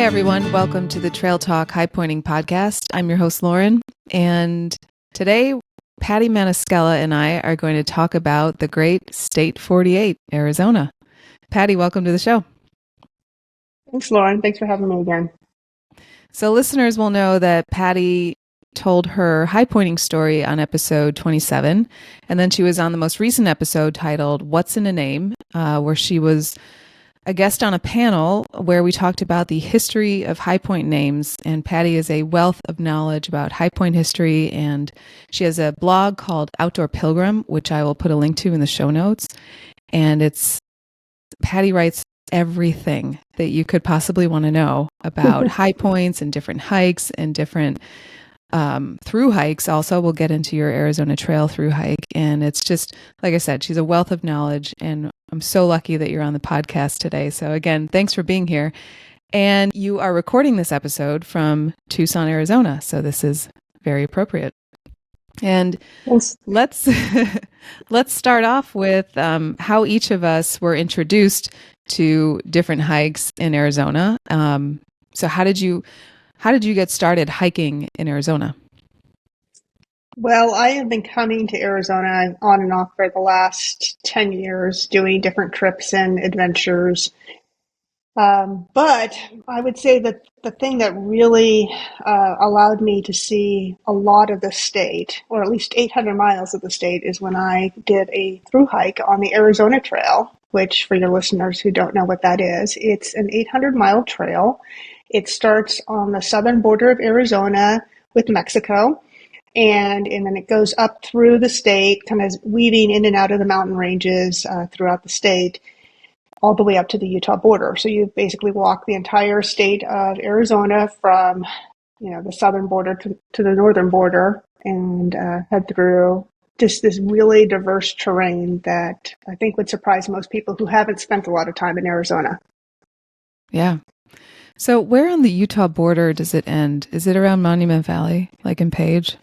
Hi, everyone. Welcome to the Trail Talk High Pointing Podcast. I'm your host, Lauren. And today, Paty Matiskella and I are going to talk about the great State 48, Arizona. Paty, welcome to the show. Thanks, Lauren. Thanks for having me again. So listeners will know that Paty told her high pointing story on episode 27. And then she was on the most recent episode titled What's in a Name, where she was a guest on a panel where we talked about the history of high point names. And Paty is a wealth of knowledge about high point history. And she has a blog called Outdoor Pilgrim, which I will put a link to in the show notes. And Paty writes everything that you could possibly want to know about high points and different hikes and different through hikes. Also, we'll get into your Arizona Trail through hike. And it's just, like I said, she's a wealth of knowledge, and I'm so lucky that you're on the podcast today. So again, thanks for being here. And you are recording this episode from Tucson, Arizona. So this is very appropriate. And let's start off with how each of us were introduced to different hikes in Arizona. So how did you get started hiking in Arizona? Well, I have been coming to Arizona on and off for the last 10 years, doing different trips and adventures. But I would say that the thing that really allowed me to see a lot of the state, or at least 800 miles of the state, is when I did a through hike on the Arizona Trail, which for your listeners who don't know what that is, it's an 800-mile trail. It starts on the southern border of Arizona with Mexico. And then it goes up through the state, kind of weaving in and out of the mountain ranges throughout the state, all the way up to the Utah border. So you basically walk the entire state of Arizona from, the southern border to the northern border, and head through just this really diverse terrain that I think would surprise most people who haven't spent a lot of time in Arizona. Yeah. So where on the Utah border does it end? Is it around Monument Valley, like in Page?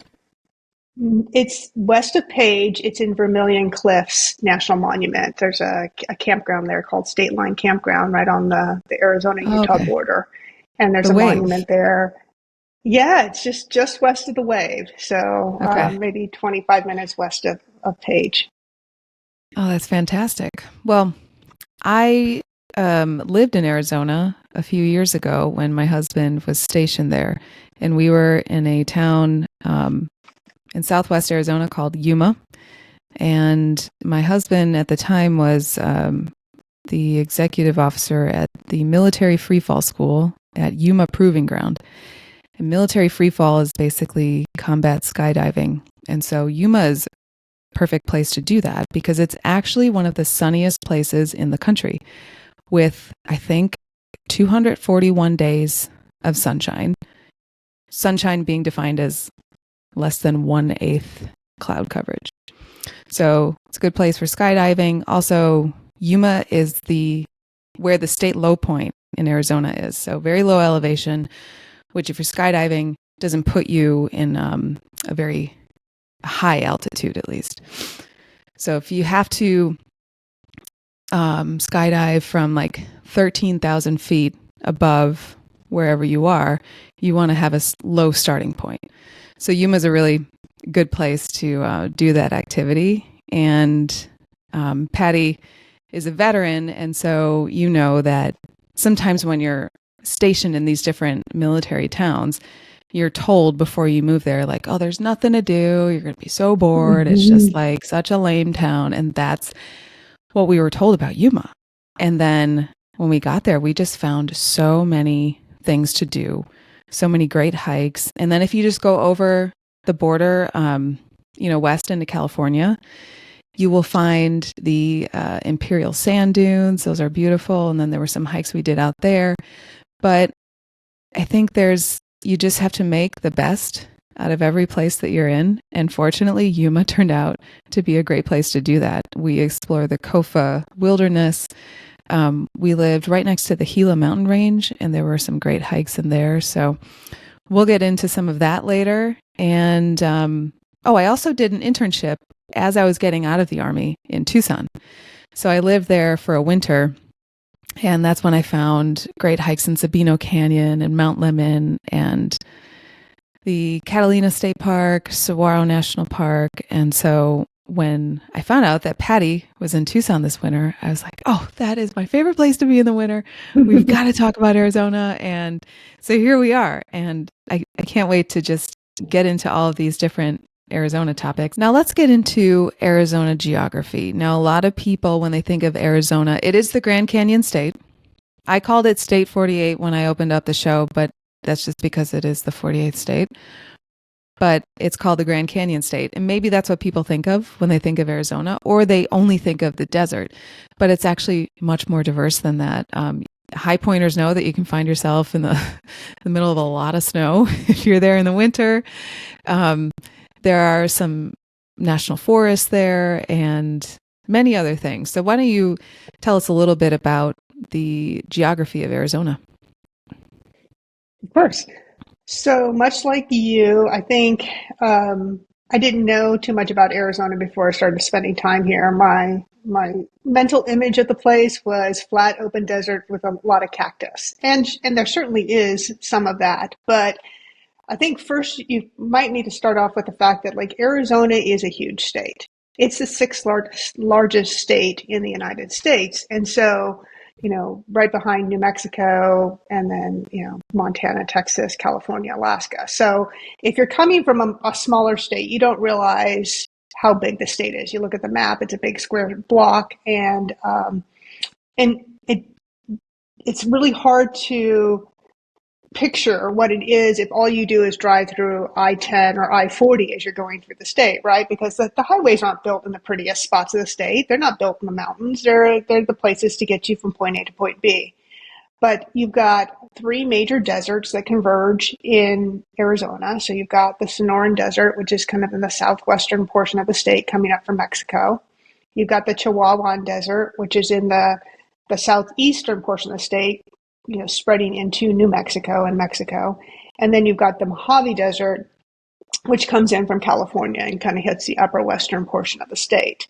It's west of Page. It's in Vermilion Cliffs National Monument. There's a campground there called State Line Campground right on the Arizona-Utah border. And there's a monument there. Yeah, it's just west of the Wave. So maybe 25 minutes west of Page. Oh, that's fantastic. Well, I lived in Arizona a few years ago when my husband was stationed there. And we were in a town in southwest Arizona called Yuma. And my husband at the time was the executive officer at the military freefall school at Yuma Proving Ground. And military freefall is basically combat skydiving. And so Yuma is a perfect place to do that because it's actually one of the sunniest places in the country with, I think, 241 days of sunshine. Sunshine being defined as less than 1/8 cloud coverage. So it's a good place for skydiving. Also, Yuma is where the state low point in Arizona is. So very low elevation, which if you're skydiving, doesn't put you in a very high altitude at least. So if you have to skydive from like 13,000 feet above wherever you are, you want to have a low starting point. So Yuma is a really good place to do that activity. And Paty is a veteran, and so you know that sometimes when you're stationed in these different military towns, you're told before you move there, like, oh, there's nothing to do. You're going to be so bored. Mm-hmm. It's just like such a lame town. And that's what we were told about Yuma. And then when we got there, we just found so many things to do. So many great hikes. And then if you just go over the border, west into California, you will find the Imperial Sand Dunes. Those are beautiful. And then there were some hikes we did out there. But I think you just have to make the best out of every place that you're in. And fortunately, Yuma turned out to be a great place to do that. We explored the Kofa Wilderness. We lived right next to the Gila mountain range, and there were some great hikes in there. So we'll get into some of that later. And I also did an internship as I was getting out of the Army in Tucson. So I lived there for a winter And that's when I found great hikes in Sabino Canyon and Mount Lemmon and the Catalina State Park, Saguaro National Park. And so when I found out that Paty was in Tucson this winter, I was like, oh, that is my favorite place to be in the winter. We've got to talk about Arizona. And so here we are. And I can't wait to just get into all of these different Arizona topics. Now let's get into Arizona geography. Now, a lot of people, when they think of Arizona, it is the Grand Canyon state. I called it State 48 when I opened up the show, but that's just because it is the 48th state. But it's called the Grand Canyon state. And maybe that's what people think of when they think of Arizona, or they only think of the desert. But it's actually much more diverse than that. High pointers know that you can find yourself in the middle of a lot of snow if you're there in the winter. There are some national forests there and many other things. So why don't you tell us a little bit about the geography of Arizona? Of course. So much like you, I think I didn't know too much about Arizona before I started spending time here. My mental image of the place was flat, open desert with a lot of cactus, and there certainly is some of that. But I think first you might need to start off with the fact that like Arizona is a huge state. It's the sixth largest state in the United States, and so right behind New Mexico, and then, Montana, Texas, California, Alaska. So if you're coming from a smaller state, you don't realize how big the state is. You look at the map; it's a big square block, and it's really hard to picture what it is if all you do is drive through I-10 or I-40 as you're going through the state, right? Because the highways aren't built in the prettiest spots of the state. They're not built in the mountains. They're the places to get you from point A to point B. But you've got three major deserts that converge in Arizona. So you've got the Sonoran Desert, which is kind of in the southwestern portion of the state coming up from Mexico. You've got the Chihuahuan Desert, which is in the southeastern portion of the state, spreading into New Mexico and Mexico. And then you've got the Mojave Desert, which comes in from California and kind of hits the upper western portion of the state.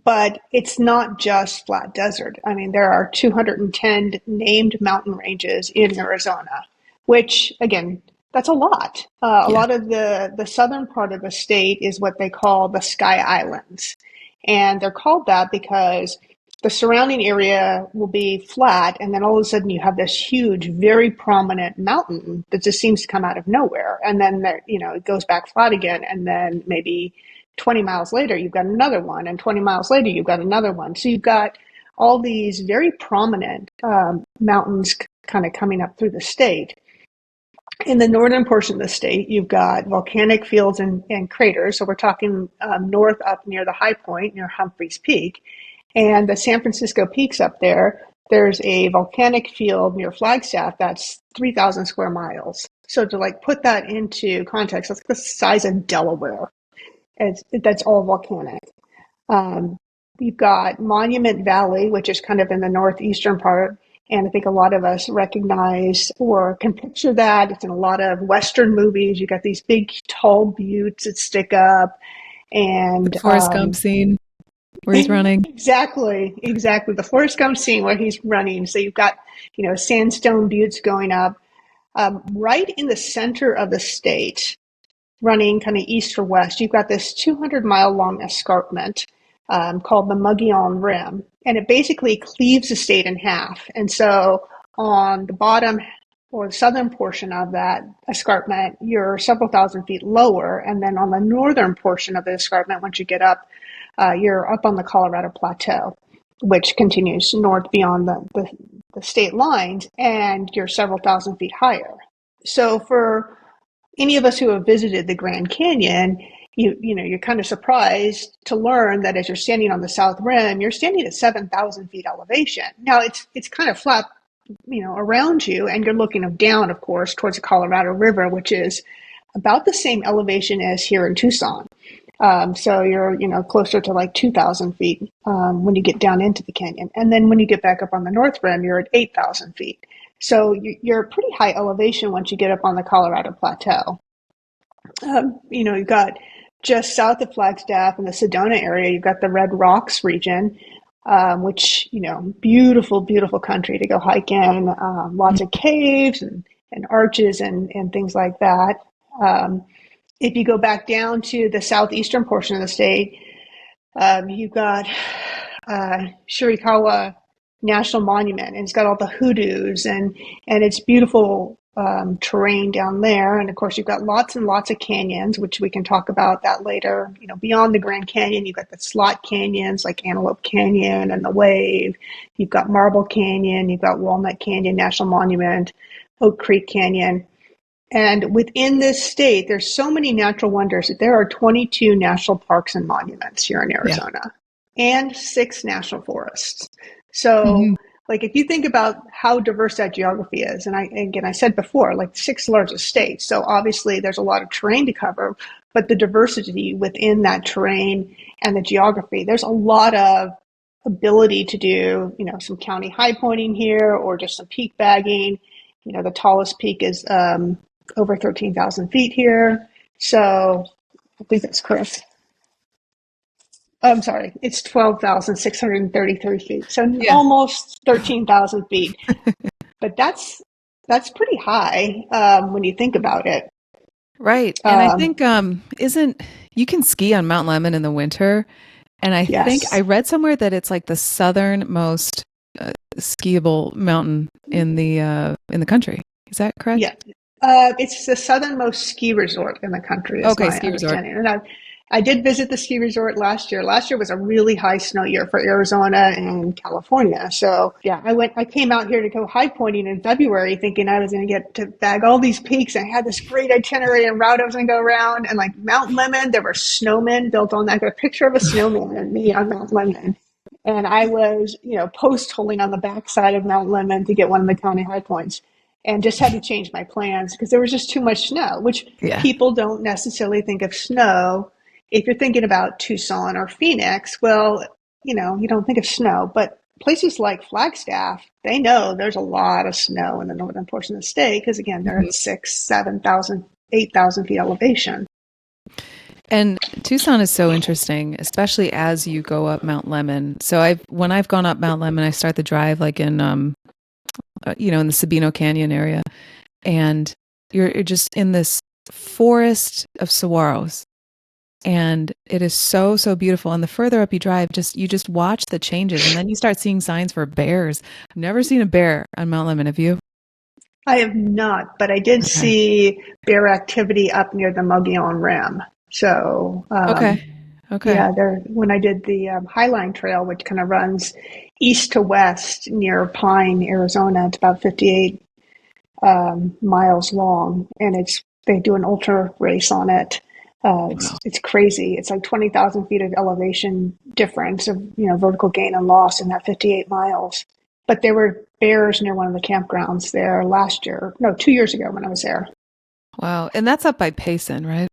But it's not just flat desert. I mean, there are 210 named mountain ranges in Arizona, which, again, that's a lot. A lot of the southern part of the state is what they call the Sky Islands. And they're called that because the surrounding area will be flat, and then all of a sudden you have this huge, very prominent mountain that just seems to come out of nowhere. And then it goes back flat again, and then maybe 20 miles later you've got another one, and 20 miles later you've got another one. So you've got all these very prominent mountains kind of coming up through the state. In the northern portion of the state, you've got volcanic fields and craters. So we're talking north up near the high point, near Humphreys Peak. And the San Francisco Peaks up there, there's a volcanic field near Flagstaff that's 3,000 square miles. So to put that into context, that's the size of Delaware. That's all volcanic. You've got Monument Valley, which is kind of in the northeastern part. And I think a lot of us recognize or can picture that. It's in a lot of Western movies. You got these big, tall buttes that stick up. And the Forrest Gump scene where he's running. Exactly. The Forrest Gump scene where he's running. So you've got, sandstone buttes going up. Right in the center of the state, running kind of east or west, you've got this 200-mile long escarpment called the Mogollon Rim. And it basically cleaves the state in half. And so on the bottom or the southern portion of that escarpment, you're several thousand feet lower. And then on the northern portion of the escarpment, once you get up, you're up on the Colorado Plateau, which continues north beyond the state lines, and you're several thousand feet higher. So for any of us who have visited the Grand Canyon, you're kind of surprised to learn that as you're standing on the south rim, you're standing at 7,000 feet elevation. Now it's kind of flat, around you, and you're looking down, of course, towards the Colorado River, which is about the same elevation as here in Tucson. So you're, closer to 2,000 feet when you get down into the canyon. And then when you get back up on the north rim, you're at 8,000 feet. So you're pretty high elevation once you get up on the Colorado Plateau. You've got just south of Flagstaff in the Sedona area, you've got the Red Rocks region, which, beautiful, beautiful country to go hike in, lots of caves and arches and things like that. If you go back down to the southeastern portion of the state, you've got Shirakawa National Monument, and it's got all the hoodoos and it's beautiful terrain down there. And of course, you've got lots and lots of canyons, which we can talk about that later. Beyond the Grand Canyon, you've got the slot canyons like Antelope Canyon and the Wave. You've got Marble Canyon. You've got Walnut Canyon National Monument, Oak Creek Canyon. And within this state, there's so many natural wonders that there are 22 national parks and monuments here in Arizona, and 6 national forests. So, like, if you think about how diverse that geography is, and I said before, like, 6th largest state. So obviously there's a lot of terrain to cover, but the diversity within that terrain and the geography, there's a lot of ability to do, some county high pointing here or just some peak bagging. The tallest peak is over 13,000 feet here. So I think that's correct. I'm sorry, it's 12,633 feet. So almost 13,000 feet. But that's pretty high when you think about it. Right. And I think you can ski on Mount Lemmon in the winter. And I think I read somewhere that it's like the southernmost skiable mountain in the country. Is that correct? Yeah. It's the southernmost ski resort in the country. Okay, ski resort. And I did visit the ski resort last year. Last year was a really high snow year for Arizona and California. So I came out here to go high pointing in February thinking I was going to get to bag all these peaks. I had this great itinerary and route I was going to go around. And like Mount Lemmon, there were snowmen built on that. I got a picture of a snowman and me on Mount Lemmon. And I was, post holing on the backside of Mount Lemmon to get one of the county high points. And just had to change my plans because there was just too much snow, which people don't necessarily think of snow. If you're thinking about Tucson or Phoenix, well, you don't think of snow, but places like Flagstaff, they know there's a lot of snow in the northern portion of the state because, again, they're at 6,000, 7,000, 8,000 feet elevation. And Tucson is so interesting, especially as you go up Mount Lemmon. So when I've gone up Mount Lemmon, I start the drive like in in the Sabino Canyon area, and you're just in this forest of saguaros, and it is so, so beautiful. And the further up you drive, you just watch the changes, and then you start seeing signs for bears. I've never seen a bear on Mount Lemmon. Have you? I have not, but I did see bear activity up near the Mogollon Rim. So okay. Yeah, when I did the Highline Trail, which kind of runs east to west near Pine, Arizona, it's about 58 miles long, and they do an ultra race on it. It's crazy. It's like 20,000 feet of elevation difference of vertical gain and loss in that 58 miles. But there were bears near one of the campgrounds there 2 years ago when I was there. Wow, and that's up by Payson, right?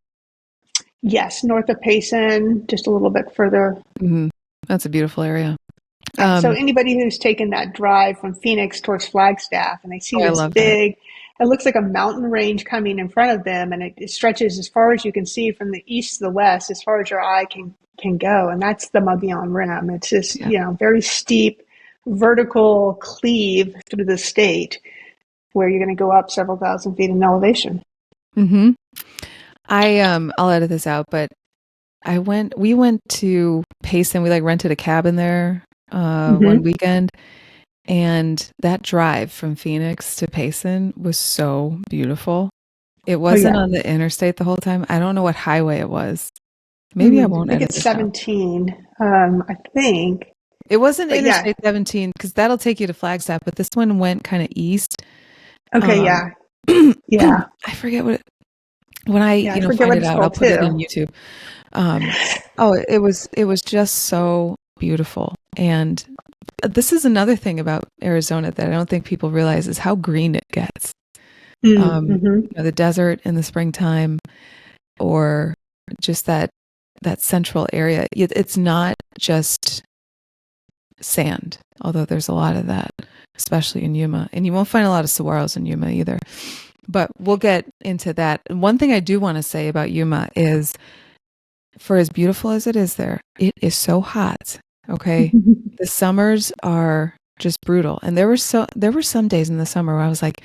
Yes, north of Payson, just a little bit further. Mm-hmm. That's a beautiful area. So anybody who's taken that drive from Phoenix towards Flagstaff and they see this big, it looks like a mountain range coming in front of them, and it stretches as far as you can see from the east to the west, as far as your eye can go, and that's the Mogollon Rim. It's just very steep, vertical cleave through the state, where you're going to go up several thousand feet in elevation. Mm-hmm. I'll edit this out, but we went to Payson. We rented a cabin there one weekend, and that drive from Phoenix to Payson was so beautiful. It wasn't on the interstate the whole time. I don't know what highway it was. Maybe I won't edit this 17. I think it wasn't Interstate 17 because that'll take you to Flagstaff, but this one went kind of east. Okay, yeah. I forget what. When I find it out, I'll put it on YouTube. It was just so beautiful. And this is another thing about Arizona that I don't think people realize is how green it gets. The desert in the springtime, or just that central area. It's not just sand, although there's a lot of that, especially in Yuma. And you won't find a lot of saguaros in Yuma either. But we'll get into that. One thing I do want to say about Yuma is, for as beautiful as it is there, it is so hot. Okay. The summers are just brutal. And there were some days in the summer where I was like,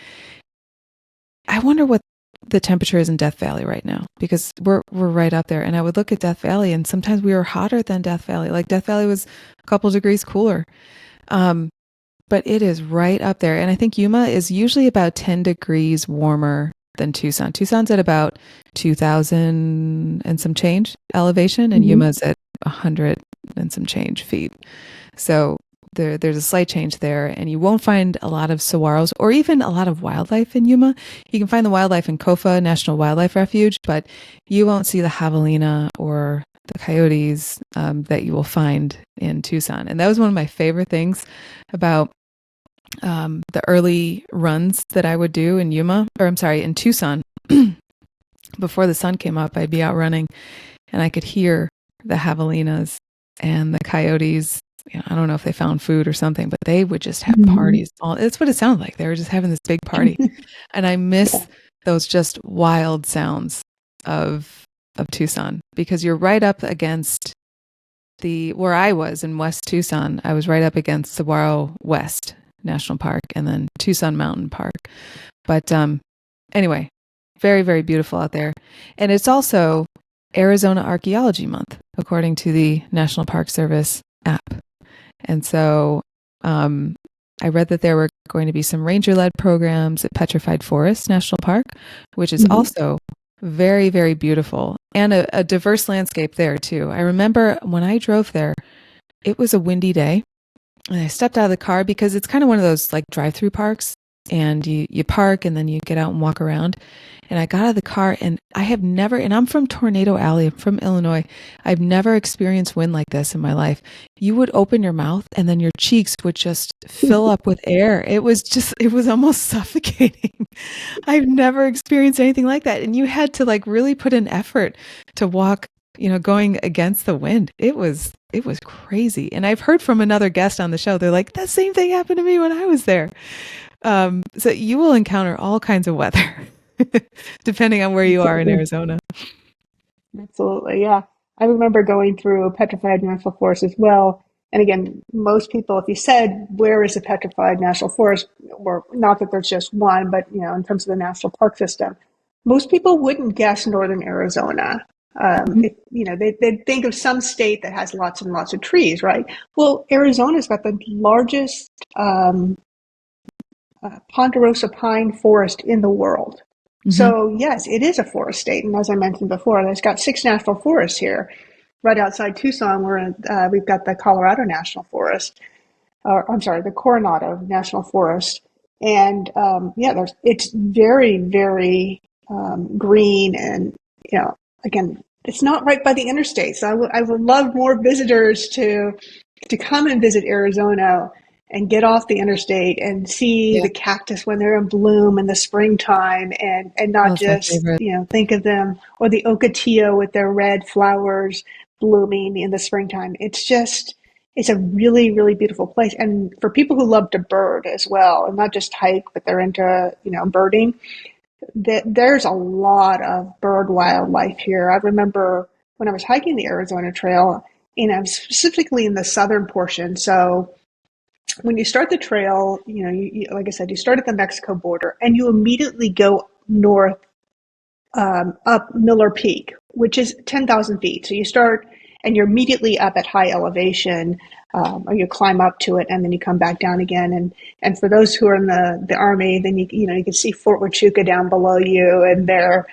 I wonder what the temperature is in Death Valley right now, because we're right up there. And I would look at Death Valley, and sometimes we were hotter than Death Valley. Like Death Valley was a couple degrees cooler. But it is right up there. And I think Yuma is usually about 10 degrees warmer than Tucson. Tucson's at about 2,000 and some change elevation, and Yuma's at 100 and some change feet. So there's a slight change there, and you won't find a lot of saguaros or even a lot of wildlife in Yuma. You can find the wildlife in Kofa National Wildlife Refuge, but you won't see the javelina or the coyotes that you will find in Tucson. And that was one of my favorite things about the early runs that I would do in in Tucson. Before the sun came up, I'd be out running, and I could hear the javelinas and the coyotes. I don't know if they found food or something, but they would just have parties. That's what it sounded like. They were just having this big party. And I miss those just wild sounds of Tucson, because you're right up against where I was in West Tucson. I was right up against Saguaro West National Park and then Tucson Mountain Park. But anyway, very, very beautiful out there. And it's also Arizona Archaeology Month, according to the National Park Service app. And so I read that there were going to be some ranger-led programs at Petrified Forest National Park, which is also very, very beautiful, and a diverse landscape there too. I remember when I drove there, it was a windy day, and I stepped out of the car, because it's kind of one of those like drive-through parks, and you park and then you get out and walk around. And I got out of the car, and I'm from Tornado Alley, I'm from Illinois. I've never experienced wind like this in my life. You would open your mouth and then your cheeks would just fill up with air. It was almost suffocating. I've never experienced anything like that. And you had to like really put an effort to walk, going against the wind. It was crazy. And I've heard from another guest on the show, they're like, that same thing happened to me when I was there. So you will encounter all kinds of weather. Depending on where you are in Arizona. Absolutely, yeah. I remember going through Petrified National Forest as well. And again, most people, if you said, where is a Petrified National Forest, or not that there's just one, but in terms of the national park system, most people wouldn't guess northern Arizona. They'd think of some state that has lots and lots of trees, right? Well, Arizona's got the largest ponderosa pine forest in the world. So yes, it is a forest state, and as I mentioned before, it's got 6 national forests here. Right outside Tucson, we've got the Colorado National Forest, the Coronado National Forest, and it's very, very green, and again, it's not right by the interstate. So I would love more visitors to come and visit Arizona and get off the interstate and see the cactus when they're in bloom in the springtime, and not just, think of them, or the ocotillo with their red flowers blooming in the springtime. It's a really, really beautiful place. And for people who love to bird as well, and not just hike, but they're into, birding, there's a lot of bird wildlife here. I remember when I was hiking the Arizona Trail, specifically in the southern portion. So when you start the trail, like I said, you start at the Mexico border, and you immediately go north up Miller Peak, which is 10,000 feet. So you start, and you're immediately up at high elevation, or you climb up to it, and then you come back down again. And for those who are in the Army, then you can see Fort Huachuca down below you, and their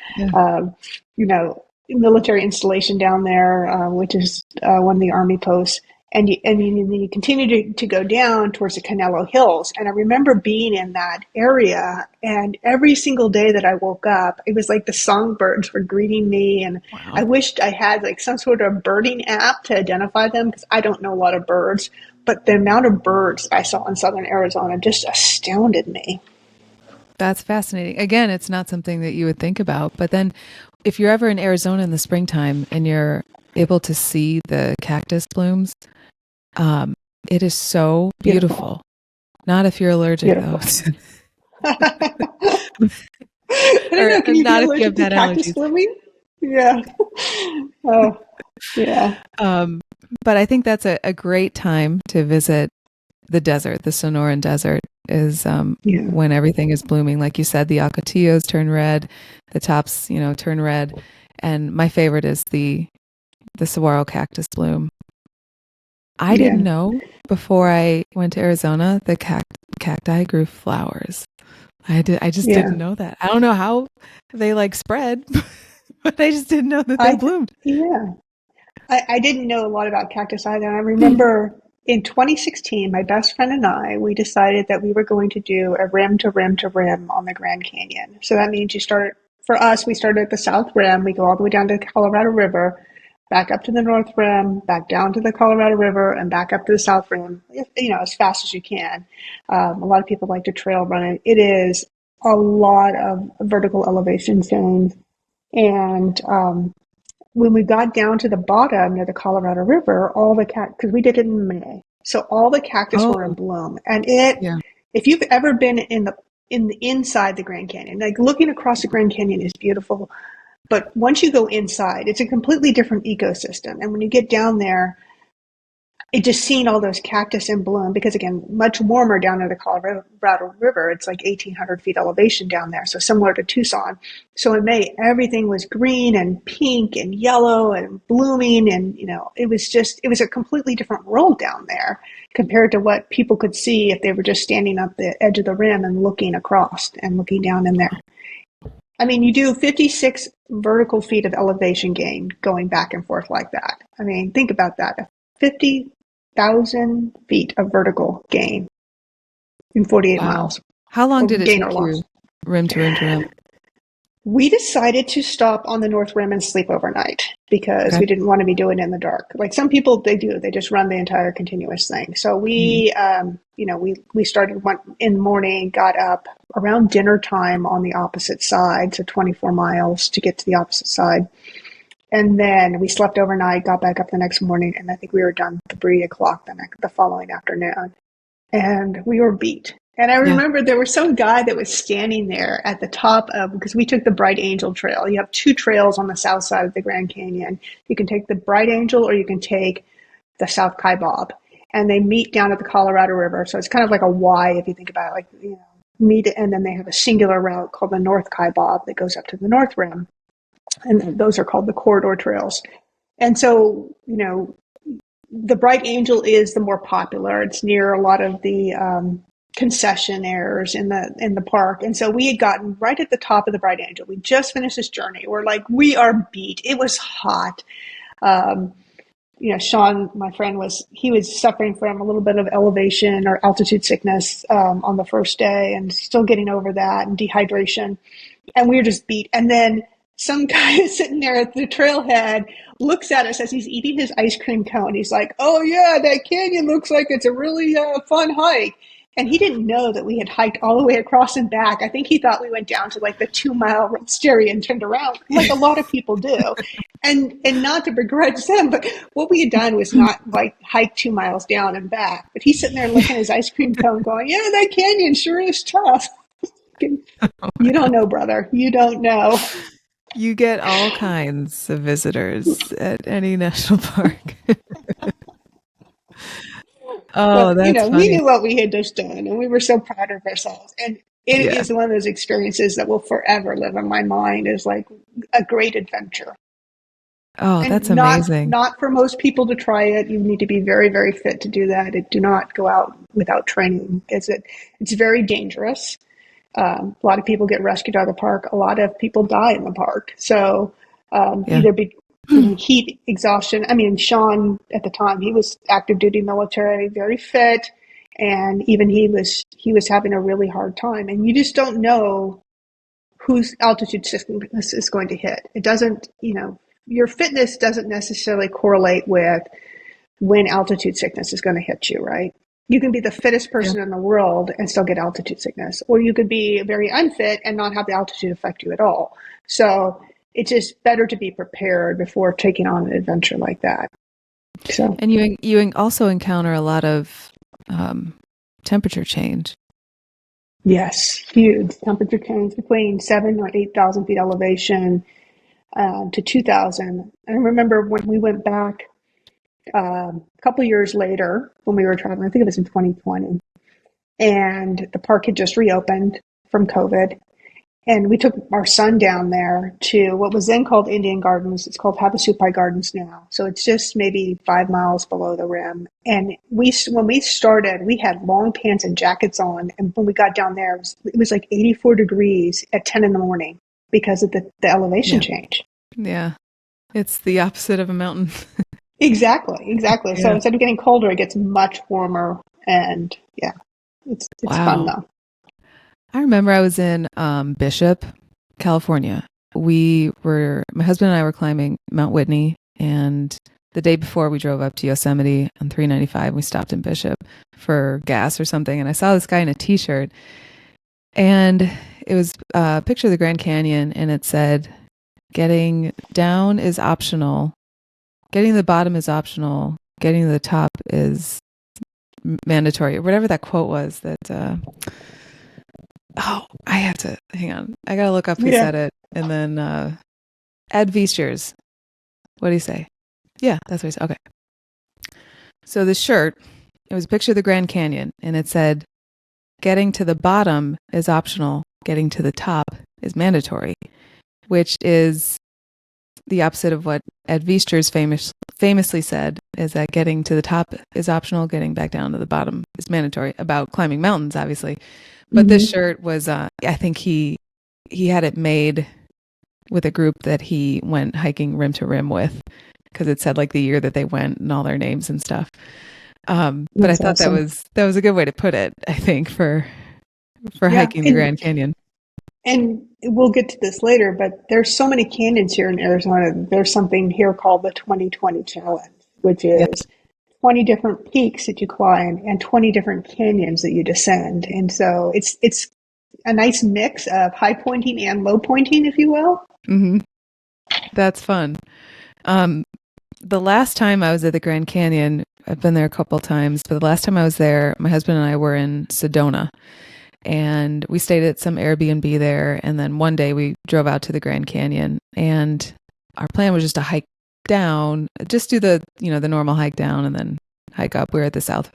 military installation down there, which is one of the Army posts. And you continue to go down towards the Canelo Hills. And I remember being in that area, and every single day that I woke up, it was like the songbirds were greeting me. And I wished I had like some sort of birding app to identify them, because I don't know a lot of birds. But the amount of birds I saw in southern Arizona just astounded me. That's fascinating. Again, it's not something that you would think about. But then if you're ever in Arizona in the springtime and you're able to see the cactus blooms, it is so beautiful. Not if you're allergic, though. I don't know. Can you be allergic to cactus blooming? Yeah. Yeah. Um, but I think that's a great time to visit the desert. The Sonoran Desert is Yeah. when everything is blooming. Like you said, the ocotillos turn red, the tops, turn red. And my favorite is the saguaro cactus bloom. I Yeah. didn't know before I went to Arizona the cacti grew flowers. I just Yeah. didn't know that. I don't know how they like spread, but I just didn't know that they I, bloomed. yeah. I didn't know a lot about cactus either. And I remember in 2016, my best friend and I, we decided that we were going to do a rim to rim to rim on the Grand Canyon. So that means for us, we started at the South Rim. We go all the way down to the Colorado River, back up to the North Rim, back down to the Colorado River, and back up to the South Rim, as fast as you can. A lot of people like to trail run it. It is a lot of vertical elevation change. And when we got down to the bottom near the Colorado River, all the because we did it in May, so all the cactus were in Oh, bloom. And yeah. if you've ever been in the inside the Grand Canyon, like looking across the Grand Canyon is beautiful, but once you go inside, it's a completely different ecosystem. And when you get down there, it just seeing all those cactus in bloom because again, much warmer down near the Colorado River. It's like 1,800 feet elevation down there, so similar to Tucson. So in May, everything was green and pink and yellow and blooming, and it was a completely different world down there compared to what people could see if they were just standing at the edge of the rim and looking across and looking down in there. I mean, you do 56 vertical feet of elevation gain going back and forth like that. I mean, think about that. 50,000 feet of vertical gain in 48 Wow. miles, How long or did it gain or take loss. you rim to rim to rim? We decided to stop on the North Rim and sleep overnight because Okay. we didn't want to be doing it in the dark. Like some people, they do. They just run the entire continuous thing. So Mhm. we started in the morning, got up around dinner time on the opposite side, so 24 miles to get to the opposite side. And then we slept overnight, got back up the next morning, and I think we were done 3 o'clock the following afternoon. And we were beat. And I Yeah. remember there was some guy that was standing there at the top of, because we took the Bright Angel Trail. You have two trails on the south side of the Grand Canyon. You can take the Bright Angel or you can take the South Kaibab. And they meet down at the Colorado River. So it's kind of like a Y if you think about it, like, meet, and then they have a singular route called the North Kaibab that goes up to the North Rim. And those are called the corridor trails. And so, the Bright Angel is the more popular. It's near a lot of the concessionaires in the park, and so we had gotten right at the top of the Bright Angel. We just finished this journey. We're like, we are beat. It was hot. Um, Sean, my friend, he was suffering from a little bit of elevation or altitude sickness on the first day, and still getting over that and dehydration. And we were just beat. And then some guy is sitting there at the trailhead, looks at us as he's eating his ice cream cone. He's like, "Oh yeah, that canyon looks like it's a really fun hike." And he didn't know that we had hiked all the way across and back. I think he thought we went down to like the 2 mile rest area and turned around, like a lot of people do. And not to begrudge them, but what we had done was not like hike 2 miles down and back. But he's sitting there licking his ice cream cone, going, "Yeah, that canyon sure is tough." You don't know, brother. You don't know. You get all kinds of visitors at any national park. Oh, But, that's we funny. knew what we had just done and we were so proud of ourselves. And it Yeah. is one of those experiences that will forever live in my mind as like a great adventure. Oh, that's And not amazing. not for most people to try it. You need to be very, very fit to do that. Do not go out without training. It's very dangerous. A lot of people get rescued out of the park. A lot of people die in the park. So Yeah. either between heat exhaustion. I mean, Sean at the time, he was active duty military, very fit, and even he was having a really hard time. And you just don't know whose altitude sickness is going to hit. It doesn't, your fitness doesn't necessarily correlate with when altitude sickness is going to hit you, right? You can be the fittest Yeah. person in the world and still get altitude sickness, or you could be very unfit and not have the altitude affect you at all. So it's just better to be prepared before taking on an adventure like that. So And you also encounter a lot of um, temperature change. yes, huge temperature change between 7 or 8,000 feet elevation. to 2000. I remember when we went back a couple years later when we were traveling, I think it was in 2020, and the park had just reopened from COVID. And we took our son down there to what was then called Indian Gardens. It's called Havasupai Gardens now. So it's just maybe 5 miles below the rim. And when we started, we had long pants and jackets on. And when we got down there, it was like 84 degrees at 10 in the morning because of the elevation change. Yeah. It's the opposite of a mountain. Exactly. Yeah. So instead of getting colder, it gets much warmer. And yeah, it's fun though. I remember I was in Bishop, California. My husband and I were climbing Mount Whitney, and the day before we drove up to Yosemite on 395. We stopped in Bishop for gas or something, and I saw this guy in a t-shirt, and it was a picture of the Grand Canyon, and it said, "Getting down is optional. Getting to the bottom is optional. Getting to the top is mandatory," or whatever that quote was. I have to hang on. I gotta look up who said it, and then Ed Viesturs. What do you say? Yeah, that's what he said. Okay. So the shirt, it was a picture of the Grand Canyon, and it said, "Getting to the bottom is optional. Getting to the top is mandatory," which is the opposite of what Ed Viesturs famously said, is that getting to the top is optional, getting back down to the bottom is mandatory, about climbing mountains, obviously. But this shirt was, I think he had it made with a group that he went hiking rim to rim with, because it said like the year that they went and all their names and stuff. But I thought awesome. that was a good way to put it, I think, for hiking the Grand Canyon. And we'll get to this later, but there's so many canyons here in Arizona. There's something here called the 2020 Challenge, which is 20 different peaks that you climb and 20 different canyons that you descend. And so it's a nice mix of high pointing and low pointing, if you will. Mm-hmm. That's fun. The last time I was at the Grand Canyon, I've been there a couple times, but the last time I was there, my husband and I were in Sedona, and we stayed at some Airbnb there. And then one day we drove out to the Grand Canyon, and our plan was just to hike down, just do the normal hike down and then hike up. We're at the south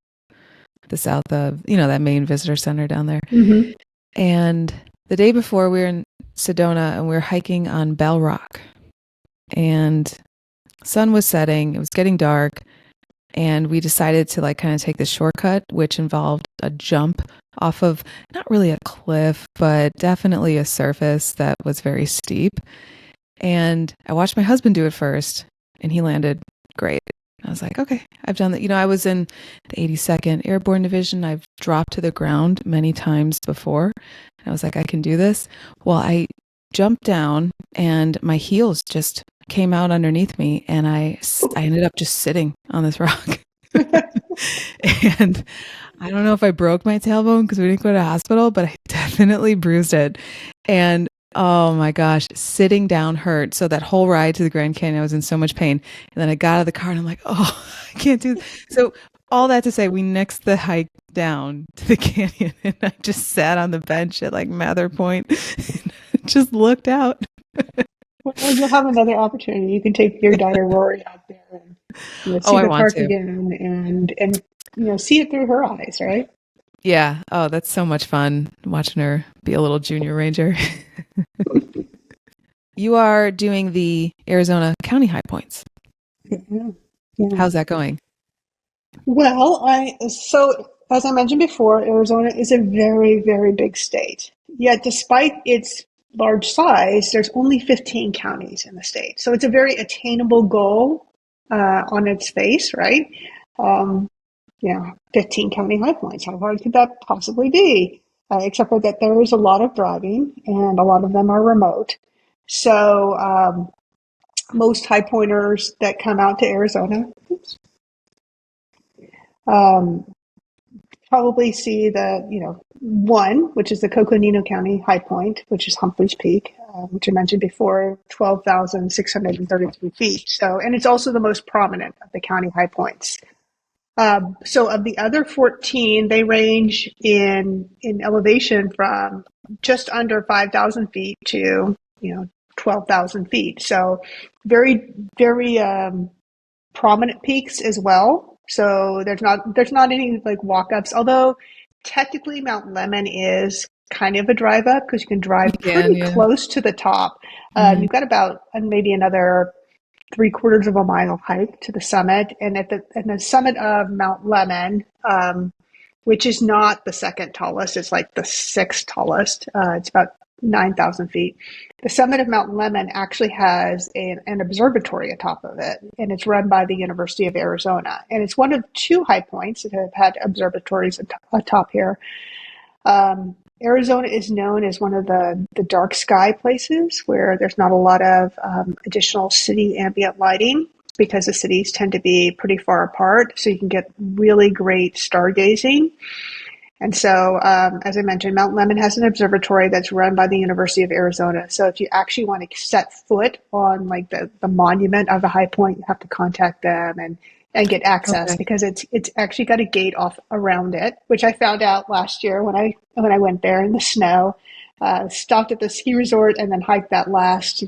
of, that main visitor center down there. Mm-hmm. And the day before we were in Sedona, and we were hiking on Bell Rock, and sun was setting, it was getting dark, and we decided to kind of take the shortcut, which involved a jump off of not really a cliff, but definitely a surface that was very steep. And I watched my husband do it first, and he landed great. I was like, okay, I've done that. I was in the 82nd Airborne Division. I've dropped to the ground many times before. And I was like, I can do this. Well, I jumped down, and my heels just came out underneath me, and I ended up just sitting on this rock. And I don't know if I broke my tailbone because we didn't go to the hospital, but I definitely bruised it. And oh my gosh, sitting down hurt. So that whole ride to the Grand Canyon, I was in so much pain. And then I got out of the car, and I'm like, oh, I can't do this. So all that to say, we nixed the hike down to the canyon, and I just sat on the bench at Mather Point and just looked out. Well, you'll have another opportunity. You can take your daughter Rory out there and see the park again, and see it through her eyes, right? Yeah. Oh, that's so much fun watching her be a little junior ranger. You are doing the Arizona County High Points. Yeah. How's that going? Well, so as I mentioned before, Arizona is a very, very big state. Yet, despite its large size, there's only 15 counties in the state. So it's a very attainable goal on its face, right? 15 county high points. How hard could that possibly be? Except for that there is a lot of driving, and a lot of them are remote. So most high pointers that come out to Arizona probably see the, one, which is the Coconino County High Point, which is Humphreys Peak, which I mentioned before, 12,633 feet. So, and it's also the most prominent of the county high points. So of the other 14, they range in elevation from just under 5,000 feet to, 12,000 feet. So very, very prominent peaks as well. So there's not any like walk ups, although technically Mount Lemon is kind of a drive up because you can drive pretty Yeah. close to the top. You've got about maybe another 3/4 of a mile hike to the summit, and at the summit of Mount Lemon, which is not the second tallest, it's like the sixth tallest. It's about 9,000 feet. The summit of Mount Lemon actually has an observatory atop of it, and it's run by the University of Arizona. And it's one of two high points that have had observatories atop here. Arizona is known as one of the dark sky places where there's not a lot of additional city ambient lighting because the cities tend to be pretty far apart, so you can get really great stargazing. And so, as I mentioned, Mount Lemon has an observatory that's run by the University of Arizona. So if you actually want to set foot on like the monument of the high point, you have to contact them and get access because it's actually got a gate off around it, which I found out last year when I went there in the snow. Stopped at the ski resort and then hiked that last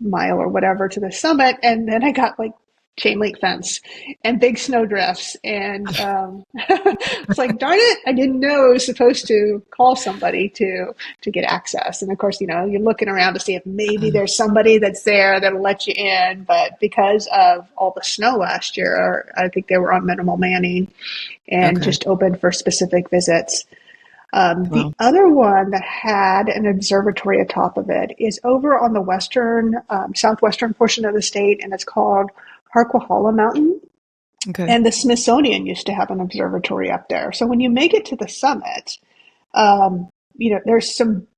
mile or whatever to the summit, and then I got like chain link fence and big snow drifts, and it's like, darn it, I didn't know I was supposed to call somebody to get access. And of course, you're looking around to see if maybe there's somebody that's there that'll let you in, but because of all the snow last year, I think they were on minimal manning and just open for specific visits. The other one that had an observatory atop of it is over on the southwestern portion of the state, and it's called Harquahala Mountain. And the Smithsonian used to have an observatory up there. So when you make it to the summit, there's some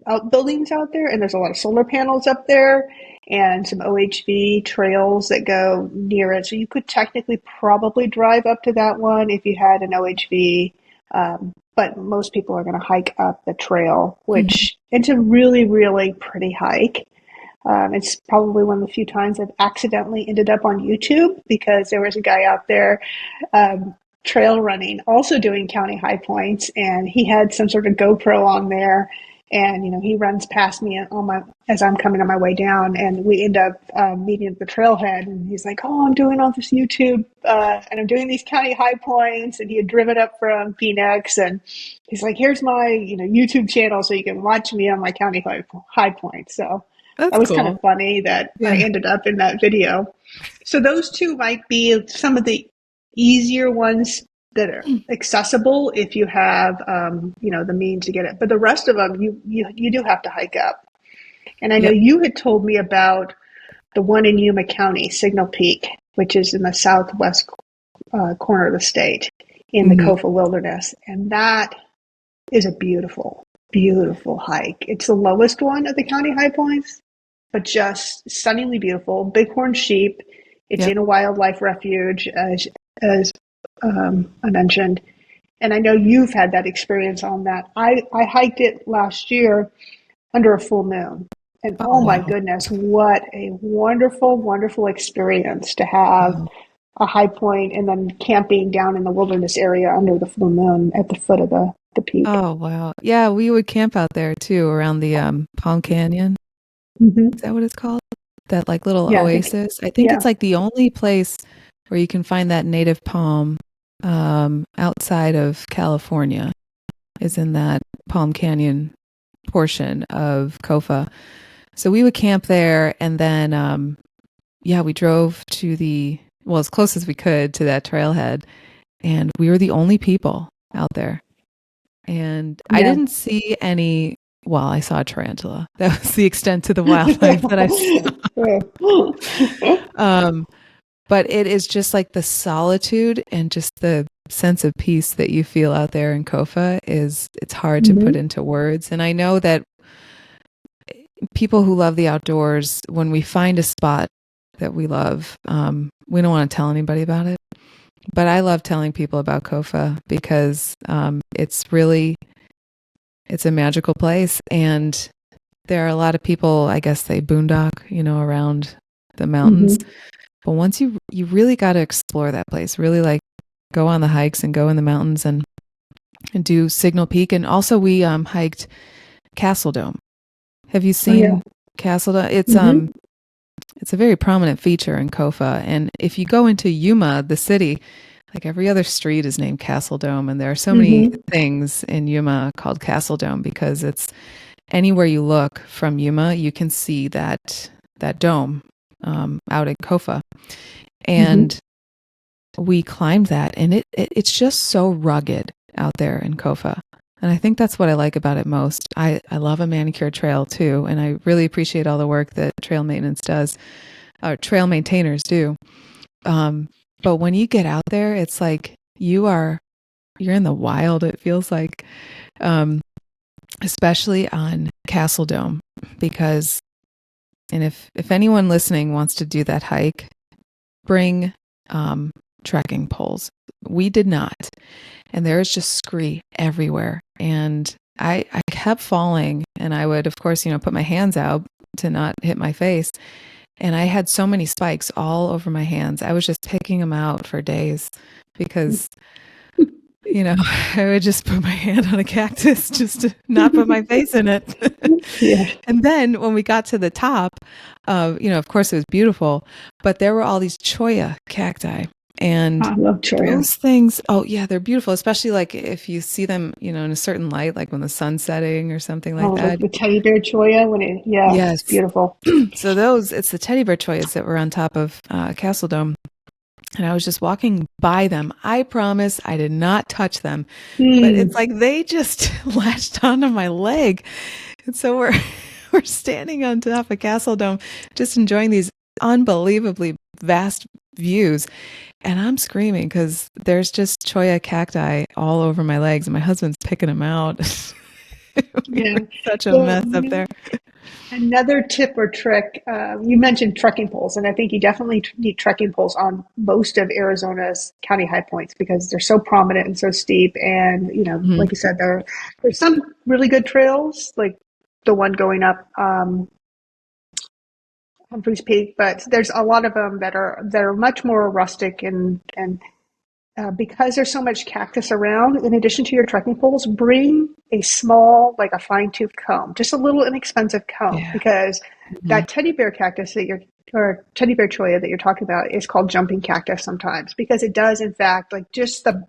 outbuildings out there, and there's a lot of solar panels up there, and some OHV trails that go near it. So you could technically probably drive up to that one if you had an OHV. But most people are going to hike up the trail, which it's a really, really pretty hike. It's probably one of the few times I've accidentally ended up on YouTube because there was a guy out there trail running, also doing county high points, and he had some sort of GoPro on there. And, he runs past me as I'm coming on my way down, and we end up meeting at the trailhead. And he's like, "Oh, I'm doing all this YouTube, and I'm doing these county high points." And he had driven up from Phoenix, and he's like, "Here's my, YouTube channel, so you can watch me on my county high points." So that was kind of funny that I ended up in that video. So those two might be some of the easier ones that are accessible if you have, the means to get it. But the rest of them, you do have to hike up. And I know you had told me about the one in Yuma County, Signal Peak, which is in the southwest corner of the state in the Kofa Wilderness. And that is a beautiful, beautiful hike. It's the lowest one of the county high points, but just stunningly beautiful. Bighorn sheep. It's in a wildlife refuge, as I mentioned. And I know you've had that experience on that. I hiked it last year under a full moon. And oh my goodness, what a wonderful, wonderful experience to have a high point and then camping down in the wilderness area under the full moon at the foot of the peak. Oh, wow. Yeah, we would camp out there too around the Palm Canyon. Is that what it's called? That like little oasis? I think it's like the only place where you can find that native palm outside of California is in that Palm Canyon portion of Kofa. So we would camp there, and then we drove to as close as we could to that trailhead, and we were the only people out there. And I didn't see any. Well, I saw a tarantula. That was the extent to the wildlife that I saw. But it is just like the solitude and just the sense of peace that you feel out there in Kofa it's hard to put into words. And I know that people who love the outdoors, when we find a spot that we love, we don't want to tell anybody about it. But I love telling people about Kofa because it's a magical place. And there are a lot of people, I guess they boondock, around the mountains. But once you really got to explore that place, really like go on the hikes and go in the mountains and do Signal Peak. And also we hiked Castle Dome. Have you seen Castle Dome. Mm-hmm. It's a very prominent feature in Kofa. And if you go into Yuma, the city, like every other street is named Castle Dome. And there are so many Mm-hmm. things in Yuma called Castle Dome because it's anywhere you look from Yuma, you can see that dome out in Kofa. And we climbed that, and it's just so rugged out there in Kofa. And I think that's what I like about it most. I love a manicured trail too, and I really appreciate all the work that trail maintenance does, or trail maintainers do. But when you get out there, it's like you're in the wild. It feels like, especially on Castle Dome, because, and if anyone listening wants to do that hike, bring trekking poles. We did not. And there was just scree everywhere. And I kept falling, and I would, of course, put my hands out to not hit my face. And I had so many spikes all over my hands. I was just picking them out for days because, I would just put my hand on a cactus just to not put my face in it. Yeah. And then when we got to the top, of course it was beautiful, but there were all these cholla cacti. And I love cholla. those things, oh yeah, they're beautiful, especially like if you see them, in a certain light, like when the sun's setting or something like that. Like the teddy bear cholla Yes. it's beautiful. So it's the teddy bear chollas that were on top of Castle Dome. And I was just walking by them. I promise I did not touch them, but it's like they just latched onto my leg. And so we're standing on top of Castle Dome, just enjoying these unbelievably vast views. And I'm screaming because there's just cholla cacti all over my legs, and my husband's picking them out. Such a mess up there. Another tip or trick, you mentioned trekking poles, and I think you definitely need trekking poles on most of Arizona's county high points because they're so prominent and so steep. And, like you said, there's some really good trails, like the one going up Humphreys Peak, but there's a lot of them that are much more rustic and because there's so much cactus around, in addition to your trekking poles, bring a small, like a fine-tooth comb, just a little inexpensive comb, because that teddy bear cactus or teddy bear cholla that you're talking about is called jumping cactus sometimes, because it does, in fact, like just the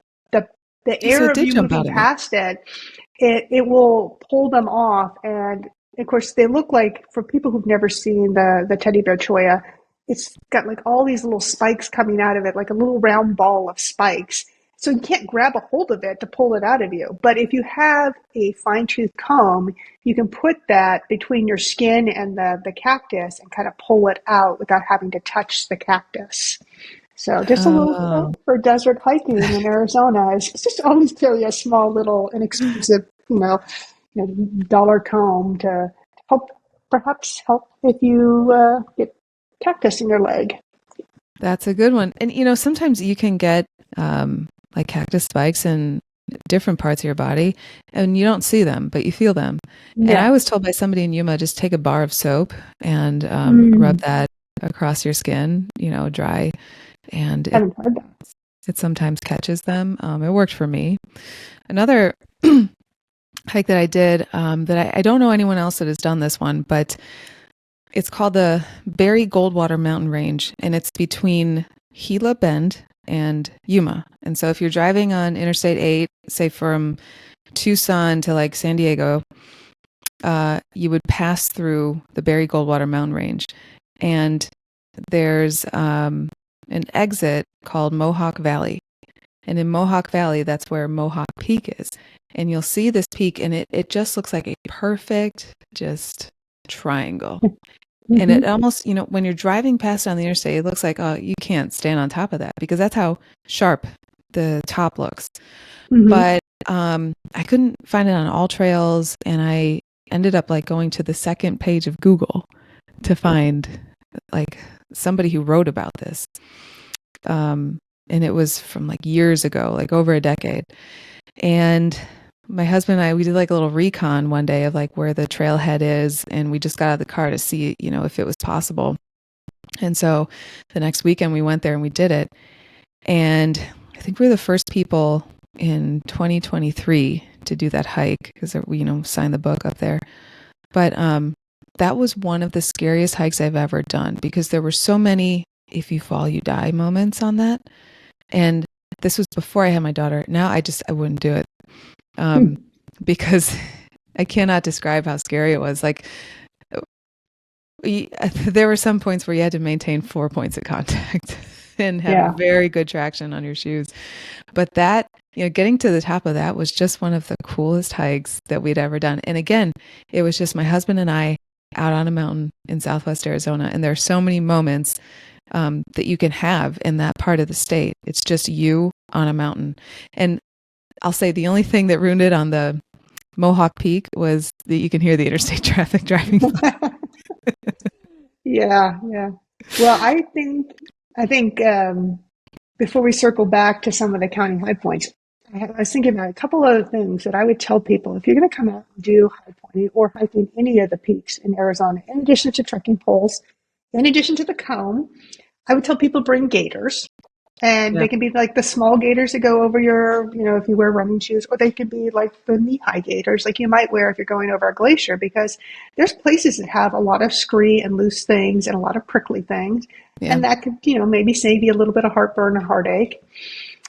air of you moving past it will pull them off. And of course, they look like, for people who've never seen the teddy bear cholla, it's got like all these little spikes coming out of it, like a little round ball of spikes. So you can't grab a hold of it to pull it out of you. But if you have a fine-tooth comb, you can put that between your skin and the cactus and kind of pull it out without having to touch the cactus. So just a little for desert hiking in Arizona is just always carry a small little inexpensive, dollar comb to perhaps help if you get cactus in your leg. That's a good one. And sometimes you can get like cactus spikes in different parts of your body and you don't see them, but you feel them. Yeah. And I was told by somebody in Yuma, just take a bar of soap and rub that across your skin, dry. And it sometimes catches them. It worked for me. Another hike that I did that I don't know anyone else that has done this one, but it's called the Berry Goldwater Mountain Range, and it's between Gila Bend and Yuma. And so if you're driving on Interstate 8, say from Tucson to like San Diego, you would pass through the Berry Goldwater Mountain Range. And there's an exit called Mohawk Valley. And in Mohawk Valley, that's where Mohawk Peak is. And you'll see this peak, and it just looks like a perfect just triangle. And it almost, when you're driving past it on the interstate, it looks like, oh, you can't stand on top of that because that's how sharp the top looks. But I couldn't find it on all trails, and I ended up like going to the second page of Google to find like somebody who wrote about this. And it was from like years ago, like over a decade. And my husband and I, we did like a little recon one day of like where the trailhead is. And we just got out of the car to see, if it was possible. And so the next weekend we went there and we did it. And I think we were the first people in 2023 to do that hike because we, signed the book up there. But that was one of the scariest hikes I've ever done because there were so many if you fall, you die moments on that. And this was before I had my daughter. Now I wouldn't do it because I cannot describe how scary it was. Like there were some points where you had to maintain 4 points of contact and have very good traction on your shoes. But that, getting to the top of that was just one of the coolest hikes that we'd ever done. And again, it was just my husband and I out on a mountain in Southwest Arizona. And there are so many moments that you can have in that part of the state. It's just you on a mountain. And I'll say the only thing that ruined it on the Mohawk Peak was that you can hear the interstate traffic driving by. Yeah. Well, I think before we circle back to some of the county high points, I was thinking about a couple other things that I would tell people if you're going to come out and do high pointing or hiking any of the peaks in Arizona, in addition to trekking poles, in addition to the comb, I would tell people bring gaiters. And they can be like the small gaiters that go over your, if you wear running shoes, or they can be like the knee-high gaiters like you might wear if you're going over a glacier, because there's places that have a lot of scree and loose things and a lot of prickly things. Yeah. And that could, maybe save you a little bit of heartburn or heartache.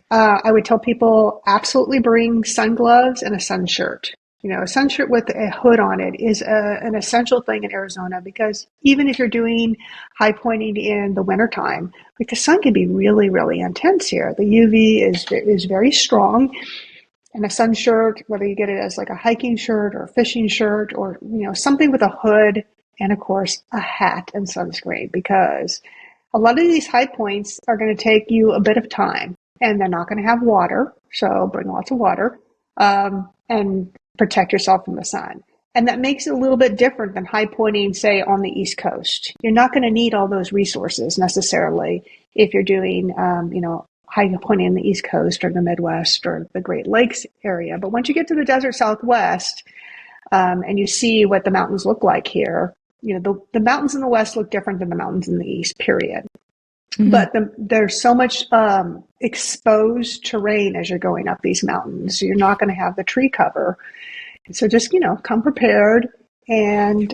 I would tell people absolutely bring sun gloves and a sun shirt. A sun shirt with a hood on it is an essential thing in Arizona, because even if you're doing high pointing in the wintertime, like the sun can be really, really intense here. The UV is very strong, and a sun shirt, whether you get it as like a hiking shirt or a fishing shirt or, something with a hood, and of course a hat and sunscreen, because a lot of these high points are going to take you a bit of time, and they're not going to have water. So bring lots of water, and protect yourself from the sun. And that makes it a little bit different than high pointing, say, on the East Coast. You're not going to need all those resources necessarily if you're doing, high pointing in the East Coast or the Midwest or the Great Lakes area. But once you get to the desert Southwest, and you see what the mountains look like here, the mountains in the West look different than the mountains in the East, period. Mm-hmm. But there's so much exposed terrain as you're going up these mountains. So you're not going to have the tree cover. So just, come prepared, and,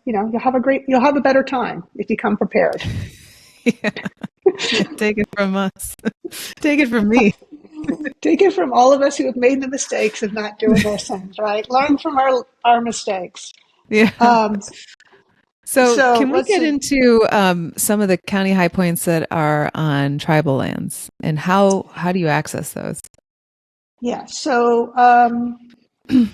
you'll have a better time if you come prepared. Yeah. Take it from us. Take it from me. Take it from all of us who have made the mistakes of not doing those things, right? Learn from our mistakes. Yeah. So can we get into some of the county high points that are on tribal lands, and how do you access those? Yeah, so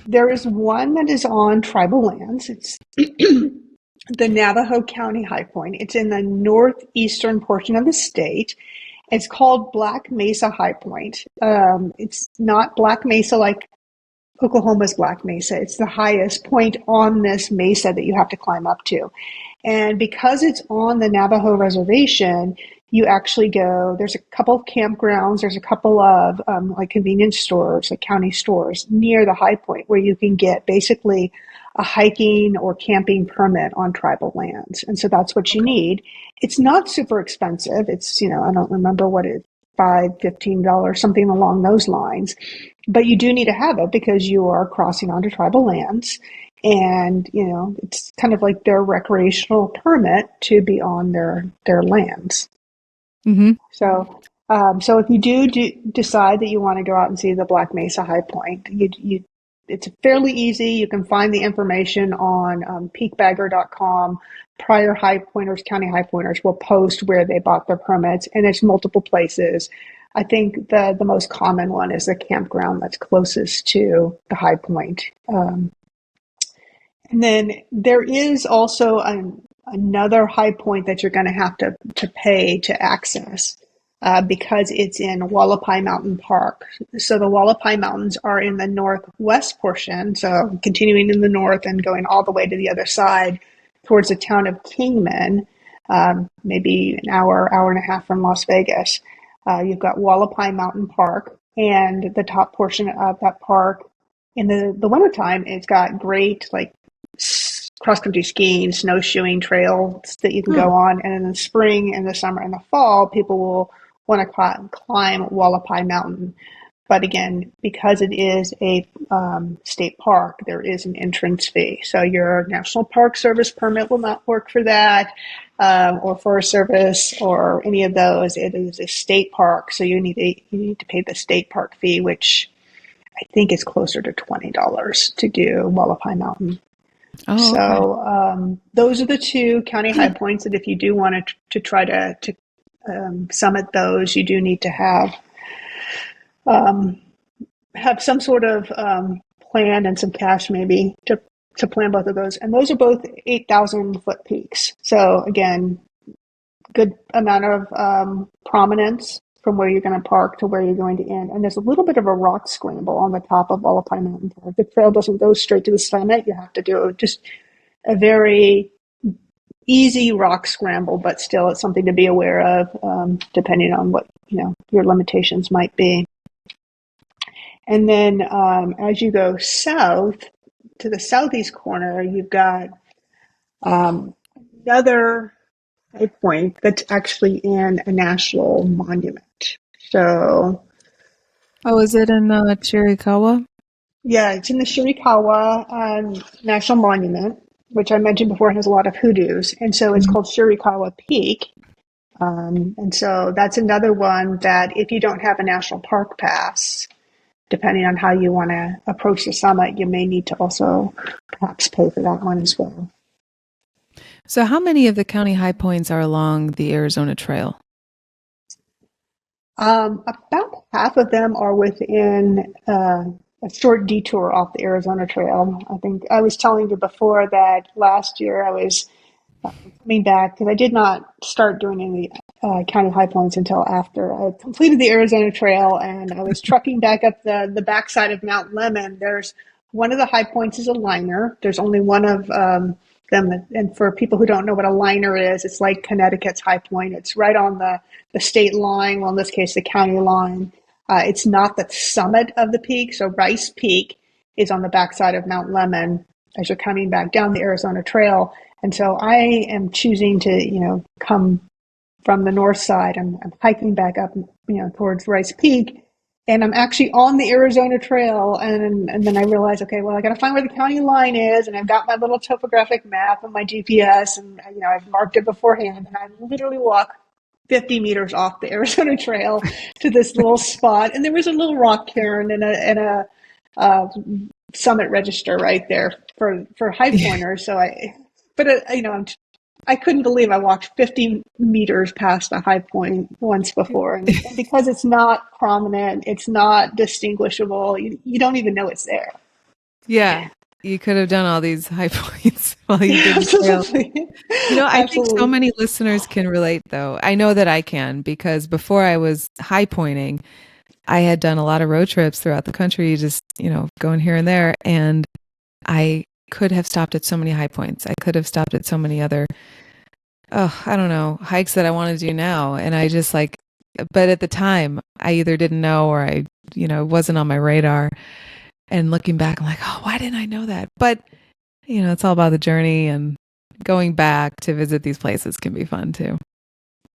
there is one that is on tribal lands. It's the Navajo County High Point. It's in the northeastern portion of the state. It's called Black Mesa High Point. It's not Black Mesa like Oklahoma's Black Mesa. It's the highest point on this mesa that you have to climb up to. And because it's on the Navajo reservation, you actually go, there's a couple of campgrounds, there's a couple of like convenience stores, like county stores near the high point where you can get basically a hiking or camping permit on tribal lands. And so that's what you need. It's not super expensive. It's, I don't remember what it is, $5, $15, something along those lines. But you do need to have it because you are crossing onto tribal lands. And, it's kind of like their recreational permit to be on their lands. Mm-hmm. So if you do decide that you want to go out and see the Black Mesa High Point, it's fairly easy. You can find the information on peakbagger.com. Prior high pointers, county high pointers will post where they bought their permits, and it's multiple places. I think the most common one is the campground that's closest to the high point. And then there is also another high point that you're going to have to pay to access because it's in Hualapai Mountain Park. So the Hualapai Mountains are in the northwest portion, so continuing in the north and going all the way to the other side towards the town of Kingman, maybe an hour and a half from Las Vegas. You've got Hualapai Mountain Park, and the top portion of that park in the wintertime, it's got great cross-country skiing, snowshoeing trails that you can go on. And in the spring and the summer and the fall, people will want to climb Hualapai Mountain. But again, because it is a state park, there is an entrance fee. So your National Park Service permit will not work for that, or Forest Service, or any of those. It is a state park, so you need to pay the state park fee, which I think is closer to $20 to do Hualapai Mountain. Oh, okay. So those are the two county high points that if you do want to try to summit those, you do need to have some sort of plan and some cash maybe to plan both of those. And those are both 8,000 foot peaks. So again, good amount of prominence from where you're going to park to where you're going to end. And there's a little bit of a rock scramble on the top of Hualapai Mountain. The trail doesn't go straight to the summit. You have to do just a very easy rock scramble, but still it's something to be aware of, depending on what your limitations might be. And then as you go south to the southeast corner, you've got another high point that's actually in a national monument. So, is it in Chiricahua? yeah, it's in the Chiricahua National Monument, which I mentioned before has a lot of hoodoos. And so it's called Chiricahua Peak. And so that's another one that if you don't have a national park pass, depending on how you want to approach the summit, you may need to also perhaps pay for that one as well. So how many of the county high points are along the Arizona Trail? About half of them are within a short detour off the Arizona Trail. I think I was telling you before that last year I was coming back because I did not start doing any county high points until after I completed the Arizona Trail, and I was trucking back up the backside of Mount Lemmon. There's one of the high points is a liner. There's only one of them, and for people who don't know what a liner is, it's like Connecticut's high point. It's right on the state line, well in this case the county line. It's not the summit of the peak, so Rice Peak is on the backside of Mount Lemmon as you're coming back down the Arizona Trail. And so I am choosing to, come from the north side. I'm hiking back up, towards Rice Peak, and I'm actually on the Arizona Trail. And then I realize, okay, well, I got to find where the county line is, and I've got my little topographic map and my GPS, and I've marked it beforehand, and I literally walk 50 meters off the Arizona Trail to this little spot, and there was a little rock cairn and a summit register right there for high pointers. So I couldn't believe I walked 50 meters past a high point once before. And because it's not prominent, it's not distinguishable, you don't even know it's there. Yeah. You could have done all these high points while you did the trail. Absolutely. I think so many listeners can relate, though. I know that I can, because before I was high pointing, I had done a lot of road trips throughout the country, just, going here and there. And I could have stopped at so many high points. I could have stopped at so many other, I don't know, hikes that I want to do now. And I just but at the time I either didn't know or I, wasn't on my radar. And looking back, I'm like, oh, why didn't I know that? But, it's all about the journey, and going back to visit these places can be fun too.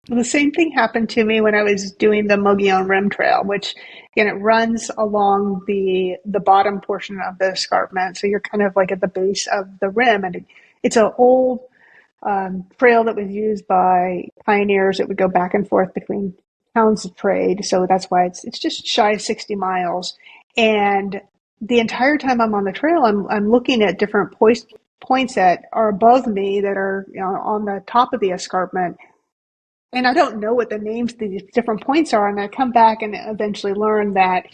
The same thing happened to me when I was doing the Mogollon Rim Trail, which, again, it runs along the bottom portion of the escarpment. So you're kind of like at the base of the rim. And it's an old trail that was used by pioneers that would go back and forth between towns of trade. So that's why it's just shy of 60 miles. And the entire time I'm on the trail, I'm looking at different points that are above me that are on the top of the escarpment. And I don't know what the names of these different points are. And I come back and eventually learn that